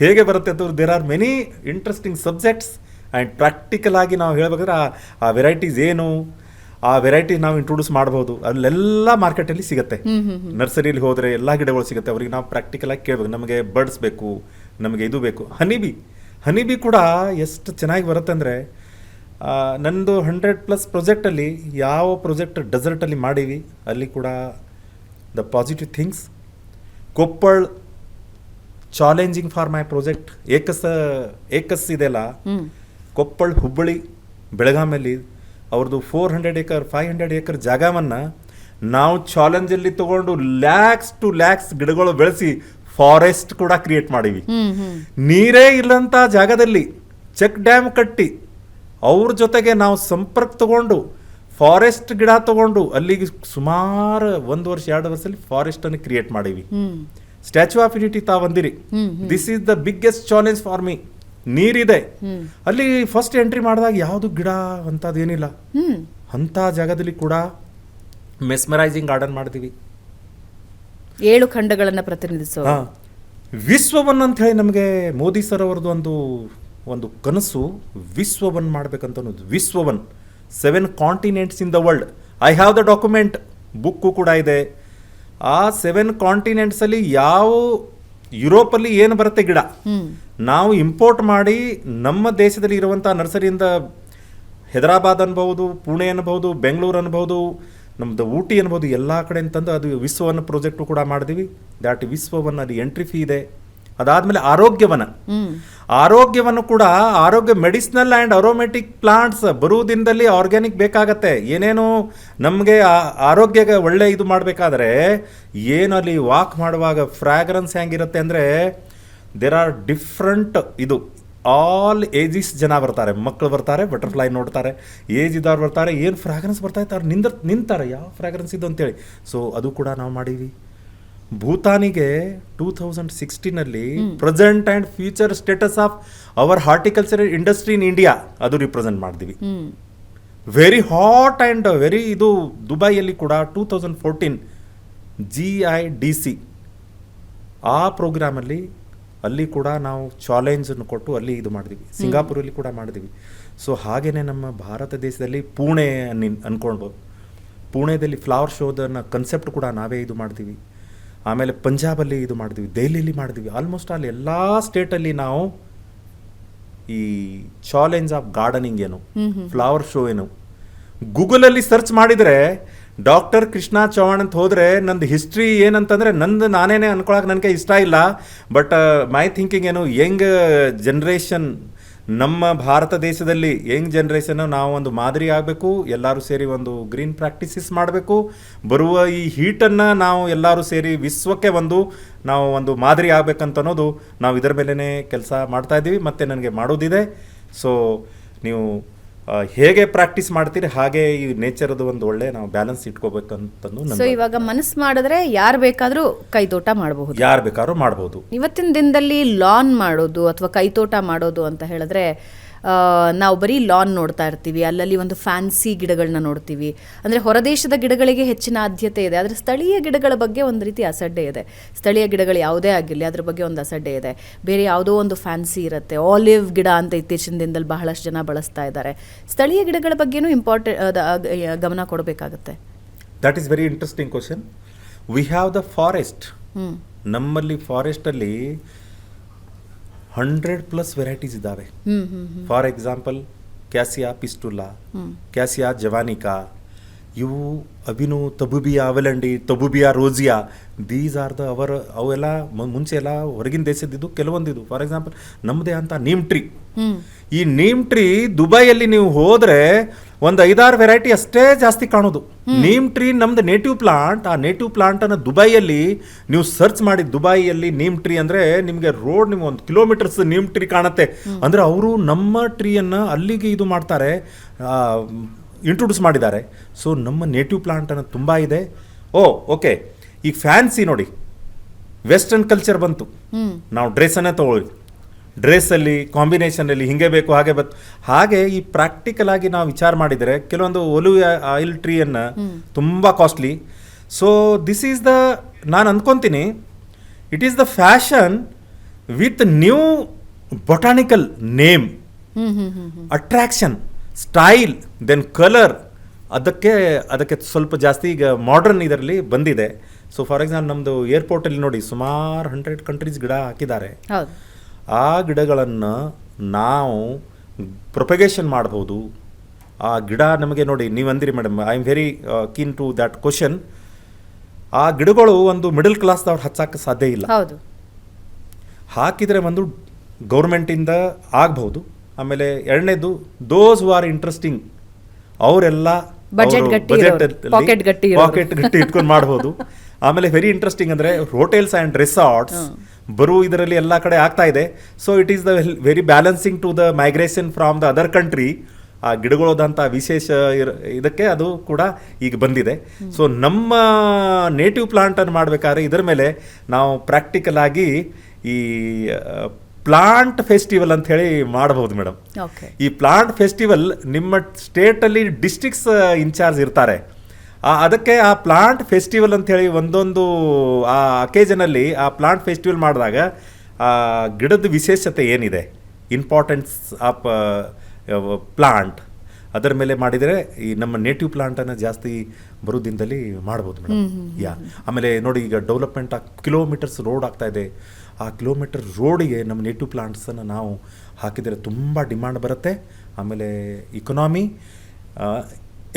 ಹೇಗೆ ಬರುತ್ತೆ ಅಂತ there are many interesting subjects. And practical ಆಗಿ ನಾವು ಹೇಳ್ಬೇಕಾದ್ರೆ ಆ ವೆರೈಟೀಸ್ ಏನು, ಆ ವೆರೈಟಿ ನಾವು ಇಂಟ್ರೊಡ್ಯೂಸ್ ಮಾಡಬಹುದು. ಅಲ್ಲೆಲ್ಲ ಮಾರ್ಕೆಟಲ್ಲಿ ಸಿಗುತ್ತೆ. ನರ್ಸರಿಯಲ್ಲಿ ಹೋದರೆ ಎಲ್ಲ ಗಿಡಗಳು ಸಿಗುತ್ತೆ. ಅವ್ರಿಗೆ ನಾವು ಪ್ರಾಕ್ಟಿಕಲ್ ಆಗಿ ಕೇಳಬೇಕು, ನಮಗೆ ಬರ್ಡ್ಸ್ ಬೇಕು, ನಮಗೆ ಇದು ಬೇಕು. ಹನಿಬಿ ಕೂಡ ಎಷ್ಟು ಚೆನ್ನಾಗಿ ಬರುತ್ತೆ ಅಂದರೆ, ನಂದು 100+ ಪ್ರಾಜೆಕ್ಟಲ್ಲಿ ಯಾವ ಪ್ರಾಜೆಕ್ಟ್ ಡೆಸರ್ಟಲ್ಲಿ ಮಾಡೀವಿ ಅಲ್ಲಿ ಕೂಡ the positive things. Koppal challenging for my project ಏಕಸ್ ಇದೆಲ್ಲ, ಕೊಪ್ಪಳ, ಹುಬ್ಬಳ್ಳಿ, ಬೆಳಗಾಮಲ್ಲಿ ಅವ್ರದ್ದು 400 acre 500 acre ಜಾಗವನ್ನು ನಾವು ಚಾಲೆಂಜಲ್ಲಿ ತಗೊಂಡು ಲ್ಯಾಕ್ಸ್ ಗಿಡಗಳು ಬೆಳೆಸಿ ಫಾರೆಸ್ಟ್ ಕೂಡ ಕ್ರಿಯೇಟ್ ಮಾಡೀವಿ. ನೀರೇ ಇಲ್ಲಂತ ಜಾಗದಲ್ಲಿ ಚೆಕ್ ಡ್ಯಾಮ್ ಕಟ್ಟಿ ಅವ್ರ ಜೊತೆಗೆ ನಾವು ಸಂಪರ್ಕ ತಗೊಂಡು ಫಾರೆಸ್ಟ್ ಗಿಡ ತಗೊಂಡು ಅಲ್ಲಿಗೆ ಸುಮಾರು 1 ವರ್ಷ 2 ವರ್ಷದಲ್ಲಿ ಫಾರೆಸ್ಟ್ ಅನ್ನು ಕ್ರಿಯೇಟ್ ಮಾಡೀವಿ. ಸ್ಟ್ಯಾಚ್ಯೂ ಆಫ್ ಯೂನಿಟಿ ಬಂದಿರಿ, this is the biggest challenge for me. ನೀರಿದೆ ಅಲ್ಲಿ, ಫಸ್ಟ್ ಎಂಟ್ರಿ ಮಾಡಿದಾಗ ಯಾವುದು ಗಿಡ ಅಂತದೇನಿಲ್ಲ, ಅಂತ ಜಾಗದಲ್ಲಿ ಕೂಡ ಮೆಸ್ಮರೈಸಿಂಗ್ ಗಾರ್ಡನ್ ಮಾಡ್ತೀವಿ. 7 ಖಂಡಗಳನ್ನು ಪ್ರತಿನಿಧಿಸೋ ವಿಶ್ವವನ್ ಅಂತ ಹೇಳಿ ನಮಗೆ ಮೋದಿ ಸರ್ ಅವರದ್ದು ಒಂದು ಕನಸು, ವಿಶ್ವವನ್ ಮಾಡ್ಬೇಕಂತ ಅನ್ನೋದು. ವಿಶ್ವವನ್ 7 continents in the world. I have the document, book ಕೂಡ ಇದೆ. ಆ 7 ಕಾಂಟಿನೆಂಟ್ಸಲ್ಲಿ ಯಾವ ಯುರೋಪಲ್ಲಿ ಏನು ಬರುತ್ತೆ ಗಿಡ ನಾವು ಇಂಪೋರ್ಟ್ ಮಾಡಿ ನಮ್ಮ ದೇಶದಲ್ಲಿ ಇರುವಂಥ ನರ್ಸರಿಯಿಂದ ಹೈದರಾಬಾದ್ ಅನ್ಬಹುದು, ಪುಣೆ ಅನ್ಬಹುದು, ಬೆಂಗಳೂರು ಅನ್ಬಹುದು, ನಮ್ಮದು ಊಟಿ ಅನ್ಬೋದು, ಎಲ್ಲ ಕಡೆ ಅಂತಂದು ಅದು ವಿಶ್ವವನ್ನ ಪ್ರಾಜೆಕ್ಟು ಕೂಡ ಮಾಡಿದ್ವಿ. ದ್ಯಾಟ್ ವಿಶ್ವವನ್ನ ಅಲ್ಲಿ ಎಂಟ್ರಿ ಫೀ ಇದೆ. ಅದಾದಮೇಲೆ ಆರೋಗ್ಯವನ್ನು ಕೂಡ ಆರೋಗ್ಯ ಮೆಡಿಸಿನಲ್ ಆ್ಯಂಡ್ ಅರೋಮೆಟಿಕ್ ಪ್ಲಾಂಟ್ಸ್ ಬರೋ ದಿನದಲ್ಲಿ ಆರ್ಗ್ಯಾನಿಕ್ ಬೇಕಾಗತ್ತೆ. ಏನೇನು ನಮಗೆ ಆರೋಗ್ಯ ಒಳ್ಳೆ ಇದು ಮಾಡಬೇಕಾದ್ರೆ ಏನು ಅಲ್ಲಿ ವಾಕ್ ಮಾಡುವಾಗ ಫ್ರಾಗ್ರೆನ್ಸ್ ಹೆಂಗಿರುತ್ತೆ ಅಂದರೆ ದೇರ್ ಆರ್ ಡಿಫ್ರೆಂಟ್ ಇದು ಆಲ್ ಏಜಿಸ್ ಜನ ಬರ್ತಾರೆ, ಮಕ್ಕಳು ಬರ್ತಾರೆ, ಬಟರ್ಫ್ಲೈ ನೋಡ್ತಾರೆ, ಏಜ್ ಇದ್ದವ್ರು ಬರ್ತಾರೆ, ಏನು ಫ್ರಾಗ್ರೆನ್ಸ್ ಬರ್ತಾ ಇರ್ತಾರೆ, ನಿಂತಾರೆ ಯಾವ ಫ್ರಾಗ್ರೆನ್ಸ್ ಇದು ಅಂತೇಳಿ. ಸೊ ಅದು ಕೂಡ ನಾವು ಮಾಡೀವಿ. ಭೂತಾನಿಗೆ 2016 present and future status of our horticulture industry in India ಅದು ರಿಪ್ರೆಸೆಂಟ್ ಮಾಡಿದ್ವಿ. ವೆರಿ ಹಾಟ್ ಆ್ಯಂಡ್ ವೆರಿ ಇದು ದುಬೈಯಲ್ಲಿ ಕೂಡ 2014 GIDC ಆ ಪ್ರೋಗ್ರಾಮಲ್ಲಿ ಅಲ್ಲಿ ಕೂಡ ನಾವು ಚಾಲೆಂಜನ್ನು ಕೊಟ್ಟು ಅಲ್ಲಿ ಇದು ಮಾಡಿದ್ವಿ. ಸಿಂಗಾಪುರಲ್ಲಿ ಕೂಡ ಮಾಡಿದ್ವಿ. ಸೊ ಹಾಗೆಯೇ ನಮ್ಮ ಭಾರತ ದೇಶದಲ್ಲಿ ಪುಣೆ ಅಂದ್ಕೊಂಡು ಪುಣೆದಲ್ಲಿ ಫ್ಲವರ್ ಶೋದನ್ನು ಕನ್ಸೆಪ್ಟ್ ಕೂಡ ನಾವೇ ಇದು ಮಾಡ್ತೀವಿ. ಆಮೇಲೆ ಪಂಜಾಬಲ್ಲಿ ಇದು ಮಾಡಿದ್ವಿ, ದೆಹಲಿಯಲ್ಲಿ ಮಾಡಿದ್ವಿ. ಆಲ್ಮೋಸ್ಟ್ ಅಲ್ಲಿ ಎಲ್ಲ ಸ್ಟೇಟಲ್ಲಿ ನಾವು ಈ ಚಾಲೆಂಜ್ ಆಫ್ ಗಾರ್ಡನಿಂಗ್ ಏನು, ಫ್ಲವರ್ ಶೋ ಏನು, ಗೂಗಲಲ್ಲಿ ಸರ್ಚ್ ಮಾಡಿದರೆ ಡಾಕ್ಟರ್ ಕೃಷ್ಣ ಚೌಹಾಣ್ ಅಂತ ಹೋದರೆ ನಂದು ಹಿಸ್ಟ್ರಿ ಏನಂತಂದರೆ ನಾನೇನೇ ಅನ್ಕೊಳಕ್ಕೆ ನನಗೆ ಇಷ್ಟ ಇಲ್ಲ. ಬಟ್ ಮೈ ಥಿಂಕಿಂಗ್ ಏನು, ಯಂಗ್ ಜನ್ರೇಷನ್ ನಮ್ಮ ಭಾರತ ದೇಶದಲ್ಲಿ ಯಂಗ್ ಜನ್ರೇಷನ್ ನಾವು ಒಂದು ಮಾದರಿ ಆಗಬೇಕು, ಎಲ್ಲರೂ ಸೇರಿ ಒಂದು ಗ್ರೀನ್ ಪ್ರಾಕ್ಟೀಸಸ್ ಮಾಡಬೇಕು. ಬರುವ ಈ ಹೀಟನ್ನು ನಾವು ಎಲ್ಲರೂ ಸೇರಿ ವಿಶ್ವಕ್ಕೆ ನಾವು ಒಂದು ಮಾದರಿ ಆಗಬೇಕಂತ ಅನ್ನೋದು ನಾವು ಇದರ ಮೇಲೇ ಕೆಲಸ ಮಾಡ್ತಾ ಇದ್ದೀವಿ. ಮತ್ತು ನನಗೆ ಮಾಡೋದಿದೆ. ಸೊ ನೀವು ಹೇಗೆ ಪ್ರಾಕ್ಟೀಸ್ ಮಾಡ್ತೀರಿ ಹಾಗೆ ಈ ನೇಚರ್ದು ಒಂದು ಒಳ್ಳೆ ನಾವು ಬ್ಯಾಲೆನ್ಸ್ ಇಟ್ಕೋಬೇಕಂತಂದು. ಸೊ ಇವಾಗ ಮನಸ್ಸು ಮಾಡಿದ್ರೆ ಯಾರು ಬೇಕಾದರೂ ಕೈತೋಟ ಮಾಡಬಹುದು, ಯಾರು ಬೇಕಾದ್ರೂ ಮಾಡಬಹುದು. ಇವತ್ತಿನ ದಿನದಲ್ಲಿ ಲಾನ್ ಮಾಡೋದು ಅಥವಾ ಕೈತೋಟ ಮಾಡೋದು ಅಂತ ಹೇಳಿದ್ರೆ ನಾವು ಬರೀ ಲಾನ್ ನೋಡ್ತಾ ಇರ್ತೀವಿ, ಅಲ್ಲಲ್ಲಿ ಒಂದು ಫ್ಯಾನ್ಸಿ ಗಿಡಗಳನ್ನ ನೋಡ್ತೀವಿ. ಅಂದರೆ ಹೊರದೇಶದ ಗಿಡಗಳಿಗೆ ಹೆಚ್ಚಿನ ಆದ್ಯತೆ ಇದೆ, ಆದರೆ ಸ್ಥಳೀಯ ಗಿಡಗಳ ಬಗ್ಗೆ ಒಂದು ರೀತಿ ಅಸಡ್ಡೆ ಇದೆ. ಸ್ಥಳೀಯ ಗಿಡಗಳು ಯಾವುದೇ ಆಗಿರಲಿ ಅದ್ರ ಬಗ್ಗೆ ಒಂದು ಅಸಡ್ಡೆ ಇದೆ. ಬೇರೆ ಯಾವುದೋ ಒಂದು ಫ್ಯಾನ್ಸಿ ಇರುತ್ತೆ. ಆಲಿವ್ ಗಿಡ ಅಂತ ಇತ್ತೀಚಿನ ದಿನದಲ್ಲಿ ಬಹಳಷ್ಟು ಜನ ಬಳಸ್ತಾ ಇದ್ದಾರೆ. ಸ್ಥಳೀಯ ಗಿಡಗಳ ಬಗ್ಗೆನೂ ಗಮನ ಕೊಡಬೇಕಾಗುತ್ತೆ. That is very interesting question. We have the forest. ನಮ್ಮಲ್ಲಿ ಫಾರೆಸ್ಟಲ್ಲಿ 100+ ವೆರೈಟೀಸ್ ಇದ್ದಾವೆ. ಫಾರ್ ಎಕ್ಸಾಂಪಲ್ ಕ್ಯಾಸಿಯಾ ಪಿಸ್ಟುಲಾ, ಕ್ಯಾಸಿಯಾ ಜವಾನಿಕಾ, ಇವು ಅಬಿನು, ತಬುಬಿಯಾ ಅವಲಂಡಿ, ತಬುಬಿಯಾ ರೋಜಿಯಾ, ದೀಸ್ ಆರ್ ದ ಅವೆಲ್ಲ ಮುಂಚೆ ಎಲ್ಲ ಹೊರಗಿನ ದೇಶದಿದ್ದು ಕೆಲವೊಂದಿದ್ದು. ಫಾರ್ ಎಕ್ಸಾಂಪಲ್ ನಮ್ಮದೇ ಅಂತ ನೀಮ್ ಟ್ರೀ. ಈ ನೀಮ್ ಟ್ರೀ ದುಬೈಯಲ್ಲಿ ನೀವು ಹೋದರೆ ಒಂದು 5-6 ವೆರೈಟಿ ಅಷ್ಟೇ ಜಾಸ್ತಿ ಕಾಣೋದು. ನೀಮ್ ಟ್ರೀ ನಮ್ದು ನೇಟಿವ್ ಪ್ಲಾಂಟ್. ಆ ನೇಟಿವ್ ಪ್ಲಾಂಟನ್ನು ದುಬೈಯಲ್ಲಿ ನೀವು ಸರ್ಚ್ ಮಾಡಿ, ದುಬೈಯಲ್ಲಿ ನೀಮ್ ಟ್ರೀ ಅಂದರೆ ನಿಮಗೆ ರೋಡ್ ನಿಮ್ಗೆ 1 ಕಿಲೋಮೀಟರ್ಸ್ ನೀಮ್ ಟ್ರೀ ಕಾಣುತ್ತೆ. ಅಂದರೆ ಅವರು ನಮ್ಮ ಟ್ರೀಯನ್ನು ಅಲ್ಲಿಗೆ ಇದು ಮಾಡ್ತಾರೆ, ಇಂಟ್ರೊಡ್ಯೂಸ್ ಮಾಡಿದ್ದಾರೆ. ಸೊ ನಮ್ಮ ನೇಟಿವ್ ಪ್ಲಾಂಟನ್ನು ತುಂಬ ಇದೆ. ಓಕೆ, ಈಗ ಫ್ಯಾನ್ಸಿ ನೋಡಿ, ವೆಸ್ಟರ್ನ್ ಕಲ್ಚರ್ ಬಂತು. ನಾವು ಡ್ರೆಸ್ಸನ್ನೇ ತೊಗೊಳ್ಳಿ, ಡ್ರೆಸ್ಸಲ್ಲಿ ಕಾಂಬಿನೇಷನಲ್ಲಿ ಹಿಂಗೆ ಬೇಕು ಹಾಗೆ ಹಾಗೆ ಈ ಪ್ರಾಕ್ಟಿಕಲ್ ಆಗಿ ನಾವು ವಿಚಾರ ಮಾಡಿದರೆ ಕೆಲವೊಂದು ಒಲಿವ್ ಆಯಿಲ್ ಟ್ರೀಯನ್ನು ತುಂಬ costly. So this is the, ನಾನು ಅಂದ್ಕೊತೀನಿ, it is the fashion with new botanical name, attraction, style, then colour. ಅದಕ್ಕೆ ಸ್ವಲ್ಪ ಜಾಸ್ತಿ ಈಗ ಮಾಡ್ರನ್ ಇದರಲ್ಲಿ ಬಂದಿದೆ. ಸೊ ಫಾರ್ ಎಕ್ಸಾಂಪಲ್ ನಮ್ಮದು ಏರ್ಪೋರ್ಟಲ್ಲಿ ನೋಡಿ ಸುಮಾರು 100 ಕಂಟ್ರೀಸ್ ಗಿಡ ಹಾಕಿದ್ದಾರೆ. ಆ ಗಿಡಗಳನ್ನು ನಾವು ಪ್ರೊಪಗೇಷನ್ ಮಾಡ್ಬೋದು. ಆ ಗಿಡ ನಮಗೆ ನೋಡಿ, ನೀವು ಅಂದಿರಿ madam, I am very keen to that question. ಆ ಗಿಡಗಳು ಒಂದು ಮಿಡಲ್ ಕ್ಲಾಸ್ದವ್ರು ಹಚ್ಚಕ್ಕೆ ಸಾಧ್ಯ ಇಲ್ಲ. ಹಾಕಿದರೆ ಒಂದು ಗೌರ್ಮೆಂಟಿಂದ ಆಗ್ಬಹುದು. ಆಮೇಲೆ ಎರಡನೇದು ದೋಸ್ ಹೂ ಆರ್ ಇಂಟ್ರೆಸ್ಟಿಂಗ್, ಅವರೆಲ್ಲ ಪಾಕೆಟ್ ಗಟ್ಟಿ ಇಟ್ಕೊಂಡು ಮಾಡ್ಬೋದು. ಆಮೇಲೆ ವೆರಿ ಇಂಟ್ರೆಸ್ಟಿಂಗ್ ಅಂದರೆ ಹೋಟೆಲ್ಸ್ ಆ್ಯಂಡ್ ರೆಸಾರ್ಟ್ಸ್ ಬರೋ ಇದರಲ್ಲಿ ಎಲ್ಲ ಕಡೆ ಆಗ್ತಾ ಇದೆ. So it is the very balancing to the migration from the other country. ಆ ಗಿಡಗಳದಂಥ ವಿಶೇಷ ಇದಕ್ಕೆ ಅದು ಕೂಡ ಈಗ ಬಂದಿದೆ. ಸೊ ನಮ್ಮ ನೇಟಿವ್ ಪ್ಲಾಂಟನ್ನು ಮಾಡಬೇಕಾದ್ರೆ ಇದರ ಮೇಲೆ ನಾವು ಪ್ರಾಕ್ಟಿಕಲ್ ಆಗಿ ಈ ಪ್ಲಾಂಟ್ ಫೆಸ್ಟಿವಲ್ ಅಂತ ಹೇಳಿ ಮಾಡಬಹುದು ಮೇಡಮ್. ಈ ಪ್ಲಾಂಟ್ ಫೆಸ್ಟಿವಲ್ ನಿಮ್ಮ ಸ್ಟೇಟಲ್ಲಿ ಡಿಸ್ಟ್ರಿಕ್ಟ್ಸ್ ಇನ್ಚಾರ್ಜ್ ಇರ್ತಾರೆ. ಅದಕ್ಕೆ ಆ ಪ್ಲಾಂಟ್ ಫೆಸ್ಟಿವಲ್ ಅಂತ ಹೇಳಿ ಒಂದೊಂದು ಆ ಅಕೇಜನಲ್ಲಿ ಆ ಪ್ಲಾಂಟ್ ಫೆಸ್ಟಿವಲ್ ಮಾಡಿದಾಗ ಆ ಗಿಡದ ವಿಶೇಷತೆ ಏನಿದೆ, ಇಂಪಾರ್ಟೆನ್ಸ್ ಆಫ್ ಪ್ಲಾಂಟ್, ಅದರ ಮೇಲೆ ಮಾಡಿದರೆ ಈ ನಮ್ಮ ನೇಟಿವ್ ಪ್ಲಾಂಟನ್ನು ಜಾಸ್ತಿ ಬರೋ ದಿನದಲ್ಲಿ ಮಾಡ್ಬೋದು ಮೇಡಮ್. ಆಮೇಲೆ ನೋಡಿ, ಈಗ ಡೆವಲಪ್ಮೆಂಟ್ ಕಿಲೋಮೀಟರ್ಸ್ ರೋಡ್ ಆಗ್ತಾ ಇದೆ. ಆ ಕಿಲೋಮೀಟರ್ ರೋಡಿಗೆ ನಮ್ಮ ನೇಟಿವ್ ಪ್ಲಾಂಟ್ಸನ್ನು ನಾವು ಹಾಕಿದರೆ ತುಂಬ ಡಿಮಾಂಡ್ ಬರುತ್ತೆ. ಆಮೇಲೆ ಇಕೊನಾಮಿ,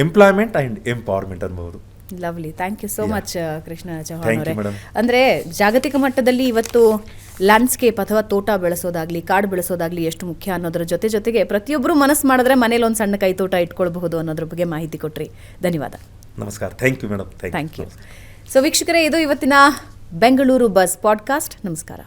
ಎಂಪ್ಲಾಯ್ಮೆಂಟ್ ಆ್ಯಂಡ್ ಎಂಪವರ್ಮೆಂಟ್ ಅನ್ಬೋದು. Lovely, thank you so much Krishna Chauhan ಅವರೇ. ಅಂದರೆ ಜಾಗತಿಕ ಮಟ್ಟದಲ್ಲಿ ಇವತ್ತು ಲ್ಯಾಂಡ್ಸ್ಕೇಪ್ ಅಥವಾ ತೋಟ ಬೆಳೆಸೋದಾಗ್ಲಿ, ಕಾಡು ಬೆಳೆಸೋದಾಗ್ಲಿ ಎಷ್ಟು ಮುಖ್ಯ ಅನ್ನೋದ್ರ ಜೊತೆಗೆ ಪ್ರತಿಯೊಬ್ಬರು ಮನಸ್ಸು ಮಾಡಿದ್ರೆ ಮನೇಲಿ ಒಂದು ಸಣ್ಣ ಕೈತೋಟ ಇಟ್ಕೊಳ್ಬಹುದು ಅನ್ನೋದ್ರ ಬಗ್ಗೆ ಮಾಹಿತಿ ಕೊಟ್ರಿ. ಧನ್ಯವಾದ. ನಮಸ್ಕಾರ. Thank you madam. Thank you. So ವೀಕ್ಷಕರೇ, ಇದು ಇವತ್ತಿನ ಬೆಂಗಳೂರು ಬಸ್ ಪಾಡ್ಕಾಸ್ಟ್. ನಮಸ್ಕಾರ.